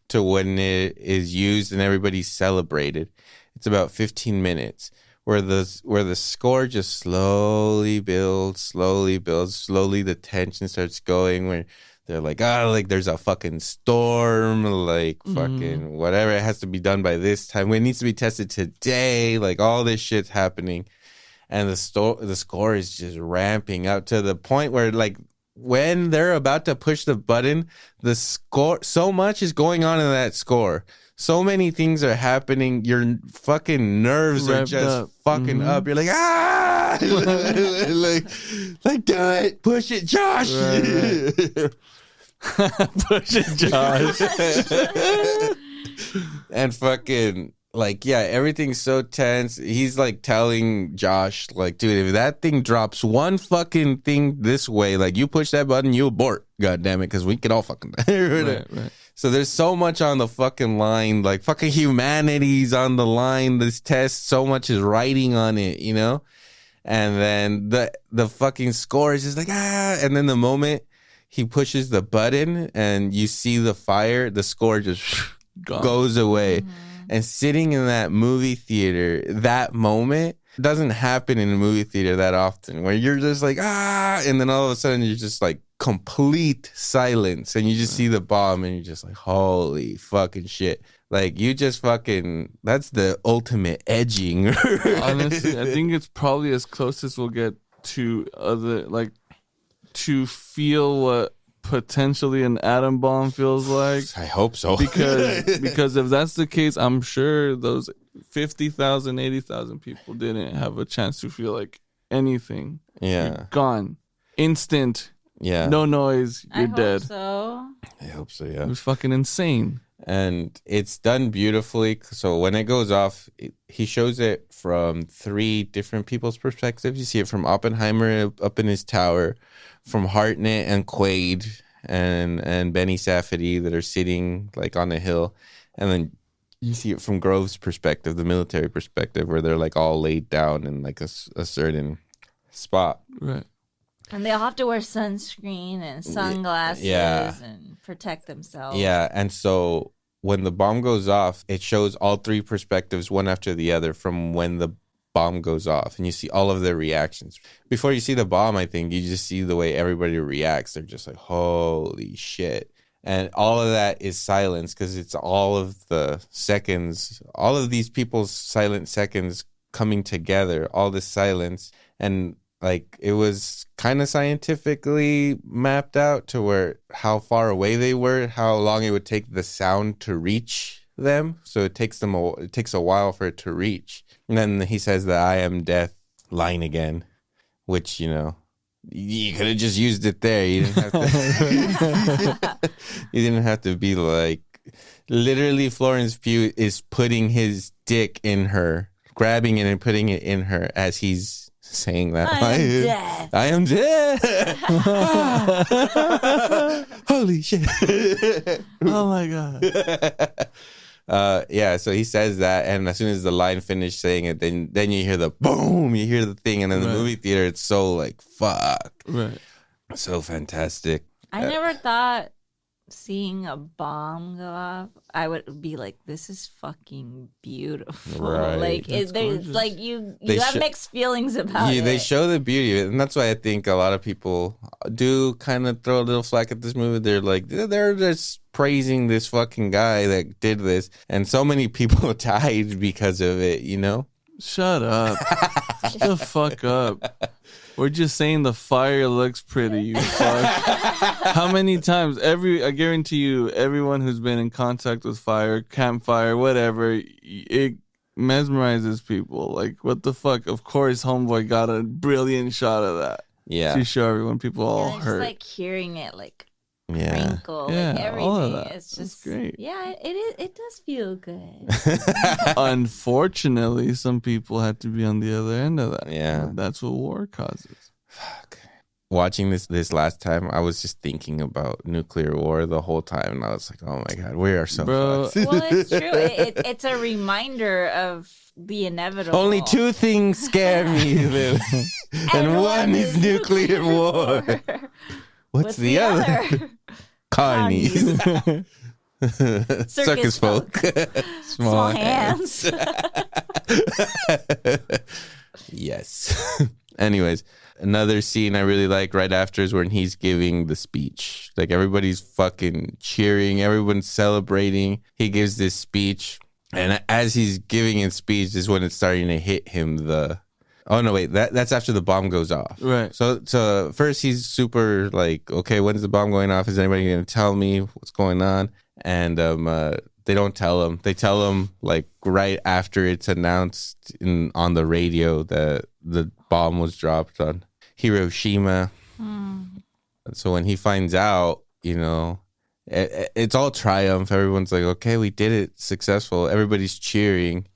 to when it is used and everybody's celebrated, it's about 15 minutes, where the score just slowly builds, slowly the tension starts going, where they're like, like there's a fucking storm, like fucking whatever, it has to be done by this time, it needs to be tested today, like all this shit's happening, and the score is just ramping up to the point where, like, when they're about to push the button, the score, so much is going on in that score. So many things are happening. Your fucking nerves are just fucking up. You're like, like, do it. Push it, Josh. Right. Push it, Josh. And fucking, like, everything's so tense. He's like telling Josh, like, dude, if that thing drops one fucking thing this way, like, you push that button, you abort. God damn it, because we could all fucking die. Right. So there's so much on the fucking line, like fucking humanity's on the line. This test, so much is riding on it, you know? And then the fucking score is just like, and then the moment he pushes the button and you see the fire, the score just goes away. And sitting in that movie theater, that moment doesn't happen in a movie theater that often, where you're just like, and then all of a sudden you're just like complete silence, and you just see the bomb, and you're just like, holy fucking shit. Like, you just fucking, that's the ultimate edging. Honestly, I think it's probably as close as we'll get to other, like, to feel what potentially an atom bomb feels like. I hope so. Because if that's the case, I'm sure those 50,000, 80,000 people didn't have a chance to feel like anything. Yeah. You're gone. Instant. Yeah. No noise. You're dead. I hope so, yeah. It was fucking insane. And it's done beautifully. So when it goes off, he shows it from 3 different people's perspectives. You see it from Oppenheimer up in his tower, from Hartnett and Quaid and Benny Safdie that are sitting like on a hill. And then you see it from Grove's perspective, the military perspective, where they're like all laid down in like a certain spot. Right. And they all have to wear sunscreen and sunglasses and protect themselves. Yeah, and so when the bomb goes off, it shows all three perspectives, one after the other, from when the bomb goes off. And you see all of their reactions. Before you see the bomb, I think, you just see the way everybody reacts. They're just like, holy shit. And all of that is silence because it's all of the seconds, all of these people's silent seconds coming together, all this silence. And like it was kind of scientifically mapped out to where how far away they were, how long it would take the sound to reach them. So it takes a while for it to reach. And then he says the I am death line again, which, you know, you could have just used it there. You didn't have to. You didn't have to be like, literally. Florence Pugh is putting his dick in her, grabbing it and putting it in her as he's saying that. I am dead. Holy shit! Oh my god. Yeah, so he says that, and as soon as the line finished saying it, then you hear the boom, you hear the thing, and in the movie theater, it's so like, fuck. Right. So fantastic. I never thought seeing a bomb go off, I would be like, this is fucking beautiful. Right. Like, there's like, you have mixed feelings about it. They show the beauty of it, and that's why I think a lot of people do kind of throw a little flack at this movie. They're like, they're just praising this fucking guy that did this, and so many people died because of it, you know? Shut up. Shut the fuck up. We're just saying the fire looks pretty, you fuck. How many times? I guarantee you, everyone who's been in contact with fire, campfire, whatever, it mesmerizes people. Like, what the fuck? Of course, Homeboy got a brilliant shot of that. Yeah. To show everyone, people all hurt. Just like hearing it, like, yeah. crinkle, yeah, like everything. all of that. It's just That's great. Yeah, it does feel good. Unfortunately, some people had to be on the other end of that. Yeah. That's what war causes. Fuck. Watching this last time, I was just thinking about nuclear war the whole time, and I was like, oh my god, we are so fucked. Well, it's true. It's a reminder of the inevitable. Only two things scare me, Lily. and one is nuclear war. What's the other? Carnies. Circus folk. Small hands. Yes. Anyways, another scene I really like right after is when he's giving the speech. Like everybody's fucking cheering, everyone's celebrating. He gives this speech, and as he's giving his speech is when it's starting to hit him oh no, wait, that's after the bomb goes off. Right. So first he's super like, okay, when's the bomb going off? Is anybody going to tell me what's going on? And they don't tell him. They tell him like right after it's announced on the radio that the bomb was dropped on Hiroshima. So when he finds out, you know, it's all triumph. Everyone's like, okay, we did it, successful. Everybody's cheering.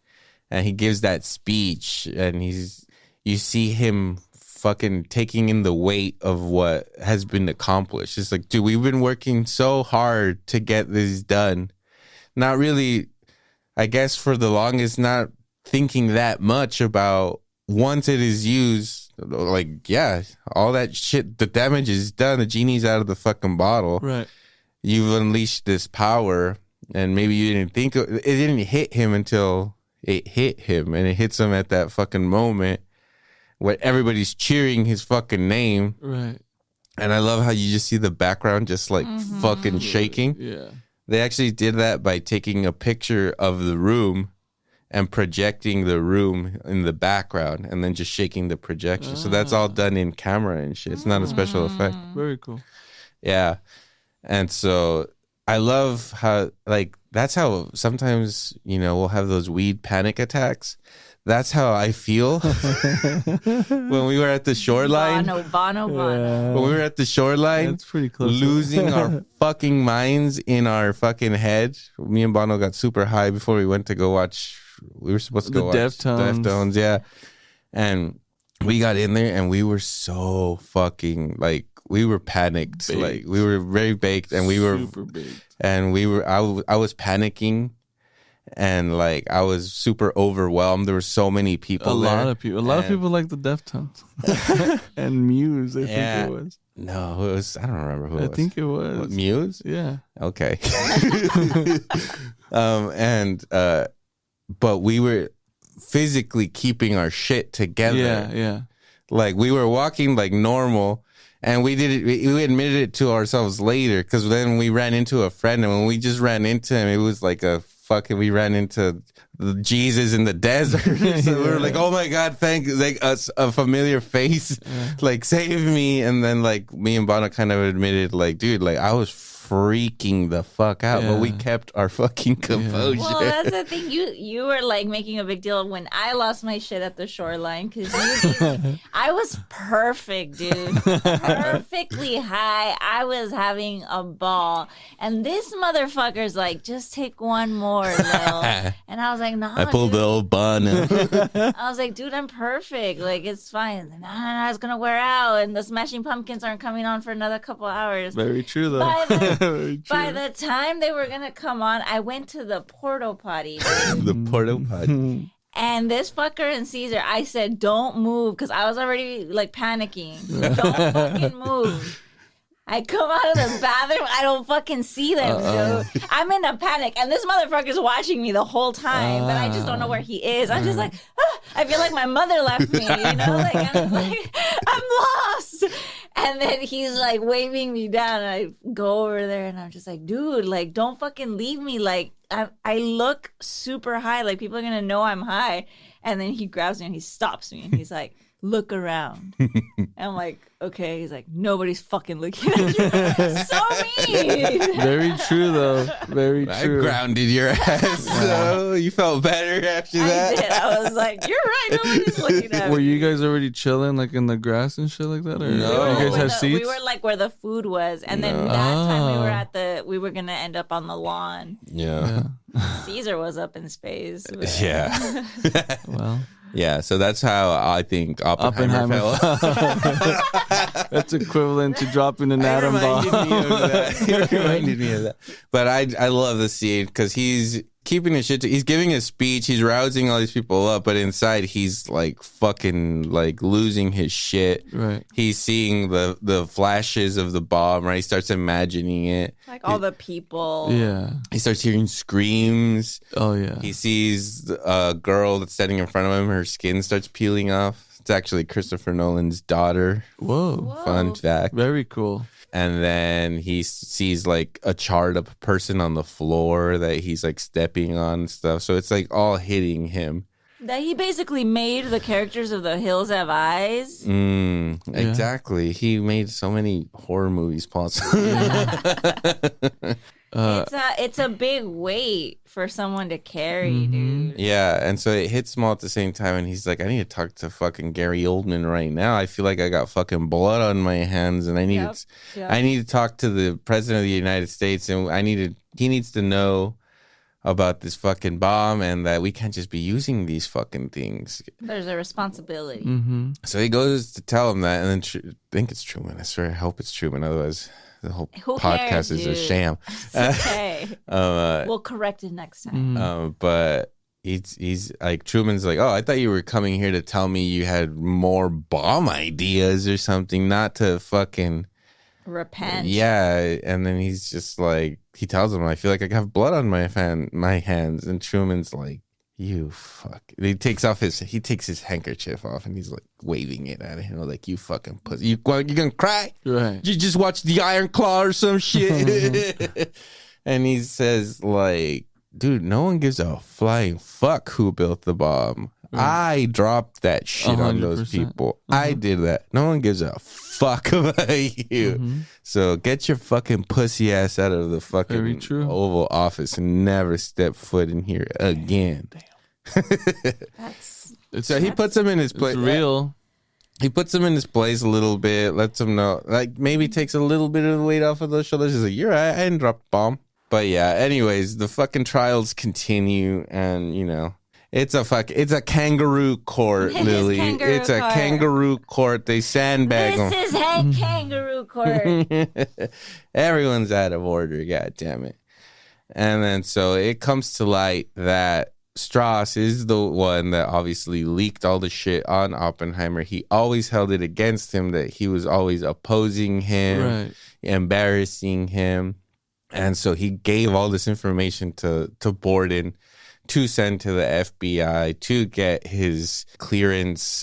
And he gives that speech, and you see him fucking taking in the weight of what has been accomplished. It's like, dude, we've been working so hard to get this done. Not really, I guess, for the longest, not thinking that much about once it is used, like, yeah, all that shit, the damage is done. The genie's out of the fucking bottle. Right. You've unleashed this power, and maybe you didn't think it didn't hit him until it hit him, and it hits him at that fucking moment where everybody's cheering his fucking name. Right. And I love how you just see the background just like fucking shaking. Yeah. They actually did that by taking a picture of the room and projecting the room in the background and then just shaking the projection. So that's all done in camera and shit. It's not a special effect. Very cool. Yeah. And so I love how, like, that's how sometimes, you know, we'll have those weed panic attacks. That's how I feel when we were at the shoreline. Bono. When we were at the shoreline, That's pretty close. losing our fucking minds in our fucking head. Me and Bono got super high before we went to go watch. We were supposed to go watch Deftones, yeah. And we got in there and we were so fucking like, we were panicked. Baked. Like we were very baked, and we were super baked. and we were. I was panicking. and like I was super overwhelmed. There were so many people. A lot of people like the Deftones and Muse. I think it was. No, it was. I don't remember who. I think it was What, Muse. Yeah. Okay. But we were physically keeping our shit together. Yeah. Like we were walking like normal, and we did it. We admitted it to ourselves later because then we ran into a friend, and when we just ran into him, it was like we ran into Jesus in the desert. So we were like, oh my God, like a familiar face, like save me. And then like me and Bono kind of admitted like, dude, like I was freaking the fuck out, but we kept our fucking composure. Well, that's the thing. You were like making a big deal when I lost my shit at the shoreline because I was perfect, dude. Perfectly high. I was having a ball, and this motherfucker's like, just take one more, Lil. And I was like, no. I pulled the old Bono. I was like, dude, I'm perfect. Like, it's fine. No, it's gonna wear out, and the Smashing Pumpkins aren't coming on for another couple hours. Very true, though. By the time they were gonna come on, I went to the porta potty. The porta potty. And this fucker and Caesar, I said, don't move, because I was already like panicking. Don't fucking move. I come out of the bathroom, I don't fucking see them, dude. I'm in a panic, and this motherfucker's watching me the whole time, but I just don't know where he is. I'm just like, I feel like my mother left me, you know? Like, I'm like, I'm lost. And then he's like waving me down, and I go over there, and I'm just like, dude, like, don't fucking leave me. Like, I look super high. Like, people are going to know I'm high. And then he grabs me, and he stops me, and he's like, look around. And I'm like, okay. He's like, nobody's fucking looking at you. So mean. Very true, though. Very true. I grounded your ass, so you felt better after that. I did. I was like, you're right. Nobody's looking at me. Were you guys already chilling, like in the grass and shit like that? Or No. you guys have seats? We were like where the food was, and then that time we were gonna end up on the lawn. Yeah. Caesar was up in space. But... Yeah. Well. Yeah, so that's how I think Oppenheimer fell. That's equivalent to dropping an atom bomb. It reminded me of that. But I love the scene because he's keeping his shit. He's giving a speech. He's rousing all these people up, but inside he's like fucking like losing his shit. Right. He's seeing the flashes of the bomb. Right. He starts imagining it. Like all the people. Yeah. He starts hearing screams. Oh yeah. He sees a girl that's standing in front of him. Her skin starts peeling off. It's actually Christopher Nolan's daughter. Whoa. Fun fact. Very cool. And then he sees like a charred up person on the floor that he's like stepping on and stuff. So it's like all hitting him. That he basically made the characters of The Hills Have Eyes. Exactly. He made so many horror movies possible. It's a big weight for someone to carry, dude. Yeah, and so it hits him all at the same time, and he's like, I need to talk to fucking Gary Oldman right now. I feel like I got fucking blood on my hands, and I need to talk to the president of the United States, and he needs to know about this fucking bomb and that we can't just be using these fucking things. There's a responsibility. So he goes to tell him that, and then I think it's Truman. I swear, I hope it's Truman. Otherwise, the whole podcast is a sham. It's okay. We'll correct it next time. But he's like, Truman's like, oh, I thought you were coming here to tell me you had more bomb ideas or something, not to fucking repent. Yeah, and then he's just like, he tells him, I feel like I have blood on my hands, and Truman's like, you fuck. And he takes his handkerchief off, and he's like waving it at him, like, you fucking pussy. You gonna cry? Right. You just watch the Iron Claw or some shit. And he says, like, dude, no one gives a flying fuck who built the bomb. I dropped that shit on those people. I did that. No one gives a fuck about you. So get your fucking pussy ass out of the fucking Oval Office and never step foot in here again. So he puts him in his place. It's real. He puts him in his place a little bit, lets him know, like maybe takes a little bit of the weight off of those shoulders. He's like, you're right, I didn't drop the bomb. But yeah, anyways, the fucking trials continue, and you know, it's a kangaroo court, Lily. It's a kangaroo court. They sandbag them. This is kangaroo court. Everyone's out of order, god damn it. And then so it comes to light that Strauss is the one that obviously leaked all the shit on Oppenheimer. He always held it against him that he was always opposing him, embarrassing him. And so he gave all this information to Borden to send to the FBI to get his clearance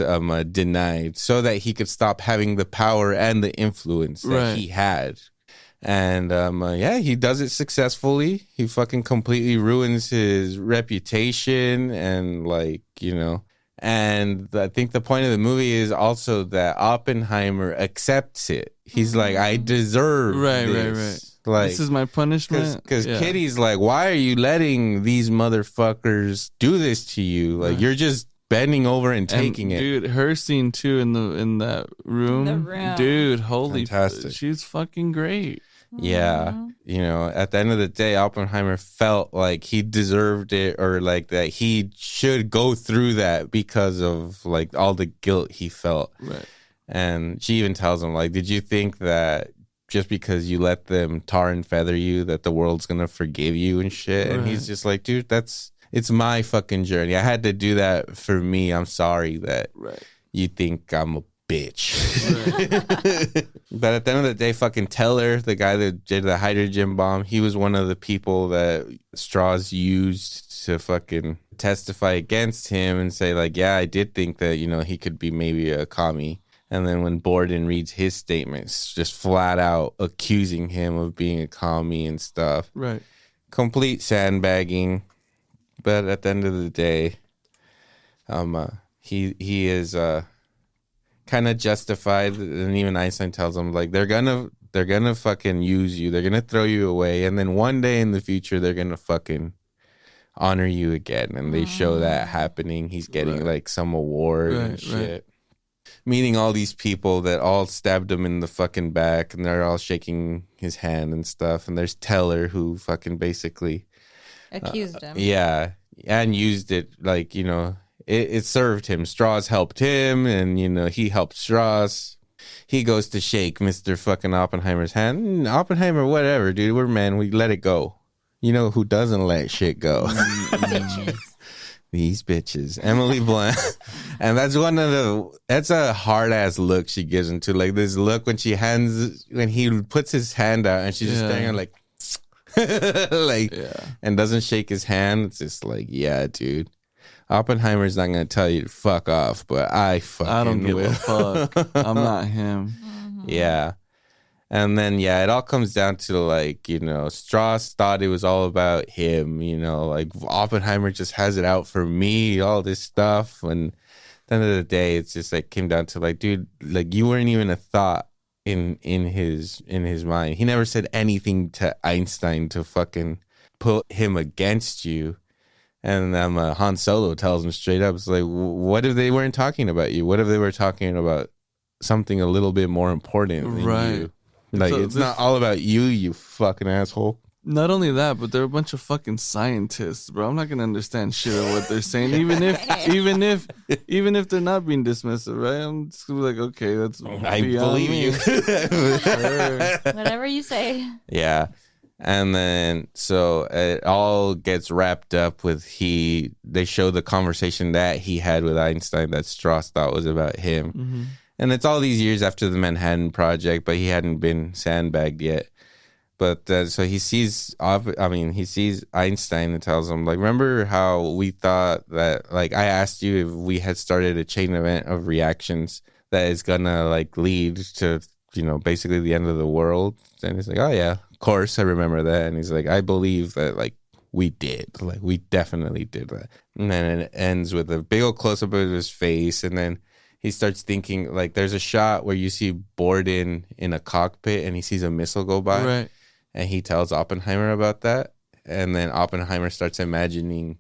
denied so that he could stop having the power and the influence that he had. And he does it successfully. He fucking completely ruins his reputation and and I think the point of the movie is also that Oppenheimer accepts it. He's like, I deserve this. Like, this is my punishment. Because Kitty's like, why are you letting these motherfuckers do this to you? Like, you're just bending over and taking it. Dude, her scene too in that room. Dude, holy fantastic. She's fucking great. Yeah. You know, at the end of the day, Oppenheimer felt like he deserved it, or like that he should go through that because of like all the guilt he felt. Right. And she even tells him, like, did you think that just because you let them tar and feather you that the world's gonna forgive you and shit? And he's just like, dude, it's my fucking journey. I had to do that for me. I'm sorry that you think I'm a bitch. But at the end of the day, fucking Teller, the guy that did the hydrogen bomb, he was one of the people that Strauss used to fucking testify against him and say, like, yeah, I did think that, you know, he could be maybe a commie. And then when Borden reads his statements, just flat out accusing him of being a commie and stuff. Right. Complete sandbagging. But at the end of the day, he is kind of justified. And even Einstein tells him, like, they're gonna fucking use you. They're gonna throw you away. And then one day in the future, they're gonna fucking honor you again. And they show that happening. He's getting like some award and shit. Meeting all these people that all stabbed him in the fucking back, and they're all shaking his hand and stuff. And there's Teller, who fucking basically accused him. Yeah. And used it like, you know, it served him. Strauss helped him, and, you know, he helped Strauss. He goes to shake Mr. fucking Oppenheimer's hand. Oppenheimer, whatever, dude. We're men. We let it go. You know who doesn't let shit go? Bitches. These bitches. Emily Blunt. And that's a hard ass look she gives him too. Like this look when he puts his hand out and she's just staring at like and doesn't shake his hand. It's just like, yeah, dude. Oppenheimer's not gonna tell you to fuck off, but I don't give a fuck. I'm not him. Yeah. And then, yeah, it all comes down to, like, you know, Strauss thought it was all about him, you know, like Oppenheimer just has it out for me, all this stuff. And at the end of the day, it's just like came down to like, dude, like you weren't even a thought in his mind. He never said anything to Einstein to fucking put him against you. And Han Solo tells him straight up, it's like, what if they weren't talking about you? What if they were talking about something a little bit more important than you? Like, so it's not all about you, you fucking asshole. Not only that, but they're a bunch of fucking scientists, bro. I'm not gonna understand shit of what they're saying, even if they're not being dismissive, right? I'm just like, okay, that's I believe you. Sure. Whatever you say. Yeah. And then so it all gets wrapped up with they show the conversation that he had with Einstein that Strauss thought was about him. Mm-hmm. And it's all these years after the Manhattan Project, but he hadn't been sandbagged yet. But so he sees Einstein and tells him, like, remember how we thought that, like, I asked you if we had started a chain event of reactions that is gonna, like, lead to, you know, basically the end of the world. And he's like, oh, yeah, of course, I remember that. And he's like, I believe that, like, we did. Like, we definitely did that. And then it ends with a big old close-up of his face, and then he starts thinking, like, there's a shot where you see Borden in a cockpit and he sees a missile go by. Right. And he tells Oppenheimer about that. And then Oppenheimer starts imagining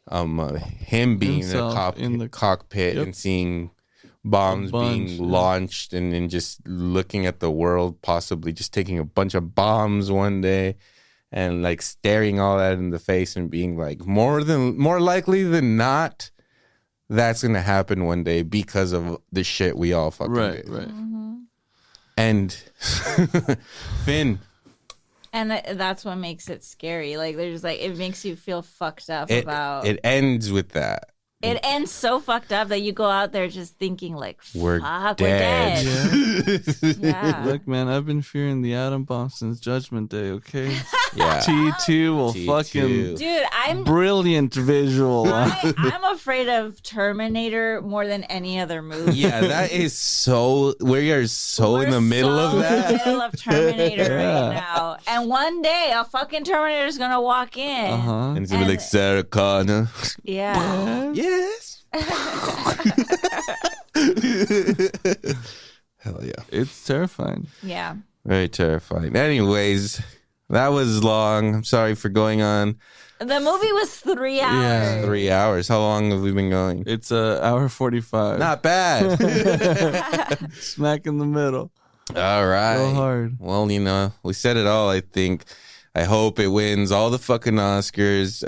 him being in the cockpit and seeing bombs being launched and just looking at the world, possibly just taking a bunch of bombs one day and, like, staring all that in the face and being like, more likely than not, that's going to happen one day because of the shit we all fucking did. Right. And Finn, And that's what makes it scary. Like, there's like, it makes you feel fucked up about. It ends with that. It ends so fucked up that you go out there just thinking like, We're fuck, dead. we're dead. Yeah. Look, man, I've been fearing the atom bomb since Judgment Day. Okay, Yeah. T2 will T2. fucking Dude, I'm brilliant visual. I'm afraid of Terminator more than any other movie. Yeah, that is so. We are so in the middle of In the that. middle of Terminator Yeah. right now. And one day a fucking Terminator is gonna walk in. Uh-huh. And it's gonna be like Sarah Connor. Yeah. Yes. Hell yeah. It's terrifying. Yeah. Very terrifying. Anyways, that was long. I'm sorry for going on The movie was 3 hours. Yeah. 3 hours. How long have we been going? It's hour 45. Not bad. Smack in the middle. All right. Go hard. Well, we said it all, I think. I hope it wins all the fucking Oscars.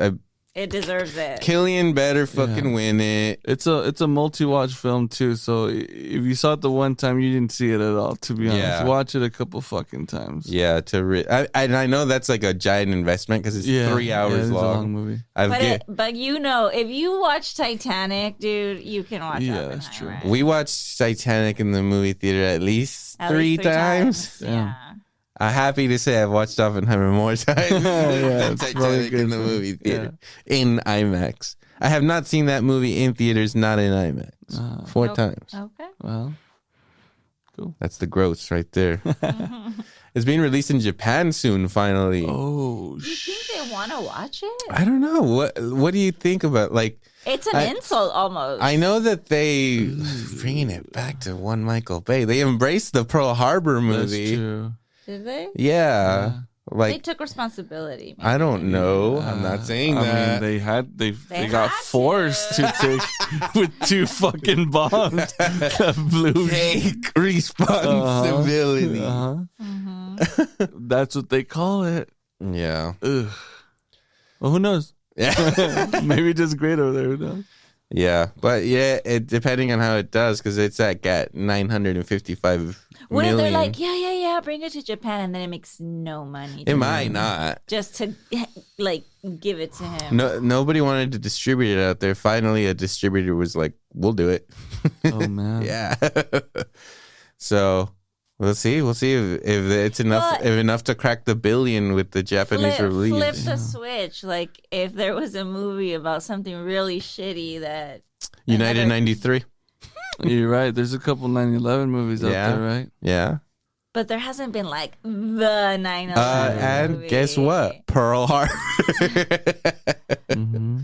It deserves it. Cillian better fucking win it. It's a multi-watch film too, so if you saw it the one time, you didn't see it at all. To be honest, Yeah. watch it a couple fucking times. Yeah, I know that's like a giant investment because it's 3 hours it's long. a long movie. But if you watch Titanic, dude, you can watch Yeah, Oppenheimer. that's true. We watched Titanic in the movie theater at least At three least 3 times. Yeah. I'm happy to say I've watched Oppenheimer more times Yeah, than it's really Titanic good in the too. movie theater in IMAX. I have not seen that movie in theaters, not in IMAX. 4 times. Okay. Well, That's the gross right there. It's being released in Japan soon, finally. oh You think they want to watch it? I don't know. What do you think about It's an insult almost. I know that they bringing it back to one Michael Bay. They embraced the Pearl Harbor that's movie. true. Did they? Yeah. They Like took responsibility. I don't know. I'm not saying I that. mean, they got had forced to take with 2 fucking bombs that blew. Take responsibility. Uh-huh. That's what they call it. Yeah. Ugh. Well, who knows? Yeah. Maybe just great over there. Who knows? Yeah. But yeah, depending on how it does, because it's at 955 What if million. they're like, yeah, bring it to Japan, and then it makes no money? It might not. Just to like give it to him. No, nobody wanted to distribute it out there. Finally, a distributor was like, "We'll do it." Oh man. Yeah. So we'll see. We'll see if it's enough. But- if enough to crack the billion with the Japanese release. Flip the switch. Like if there was a movie about something really shitty that United another- 93. You're right. There's a couple 9/11 movies out Yeah. there, right? Yeah. but there hasn't been like the 9/11 And movie. guess what? Pearl Harbor. Mm-hmm.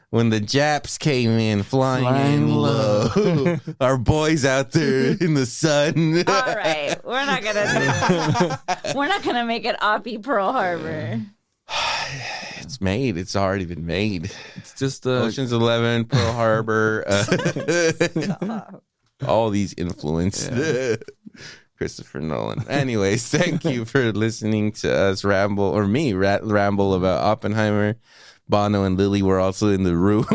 When the Japs came in flying Flying low. Our boys out there in the sun. All right, we're not gonna do that. We're not gonna make it Oppie Pearl Harbor. It's made. It's already been made. It's just Ocean's 11, Pearl Harbor, all these influenced. Christopher Nolan. Anyways, thank you for listening to us ramble, or me ramble about Oppenheimer. Bono and Lily were also in the room.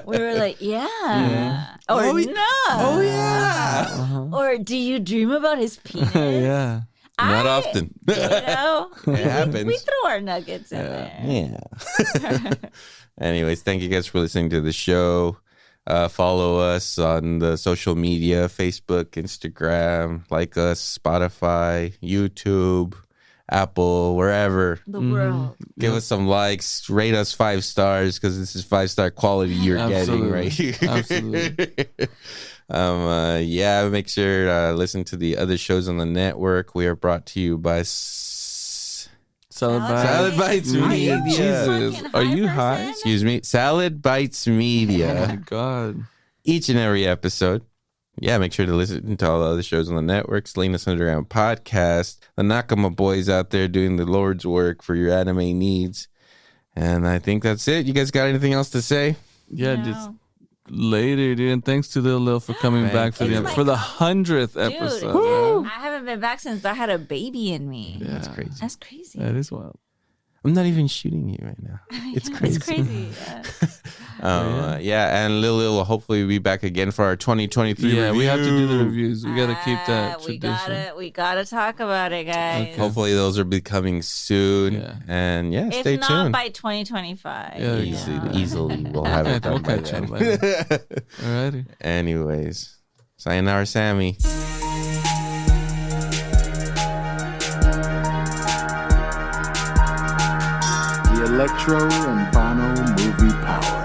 We were like, yeah, or Oh, no, Oh, yeah. Uh-huh. or do you dream about his penis? yeah. Not I- often. You know, It happens. we throw our nuggets in there. Yeah. Anyways, thank you guys for listening to the show. Follow us on the social media, Facebook, Instagram, like us, Spotify, YouTube, Apple, wherever. The world. Give us some likes, rate us 5 stars because this is 5-star quality you're getting Absolutely. right here. Absolutely. Yeah, make sure to listen to the other shows on the network. We are brought to you by Salad Bites. Salad Bites Media. Jesus. Are you high? person? Excuse me, Salad Bites Oh my Media. God. Each and every episode. Yeah, make sure to listen to all the other shows on the network. Salinas Underground Podcast. The Nakama Boys out there doing the Lord's work for your anime needs. And I think that's it. You guys got anything else to say? Yeah, No. just later, dude. And thanks to Lil for coming back for It's the my 100th Dude, episode. man. I haven't been back since I had a baby in me. Yeah, That's crazy. That's crazy. that is wild. I'm not even shooting you right now. It's crazy. It's crazy. Yeah. Yeah, and Lil will hopefully be back again for our 2023 Yeah, review. we have to do the reviews. We got to keep that we tradition. we gotta talk about it, guys. Okay. Hopefully those will be coming soon. Yeah. And yeah, If stay not tuned. by 2025. Yeah, Easily we'll have it done We'll by catch up then. by then. Alrighty. Anyways, sayonara, Sammy. The Electro and Bono Movie Power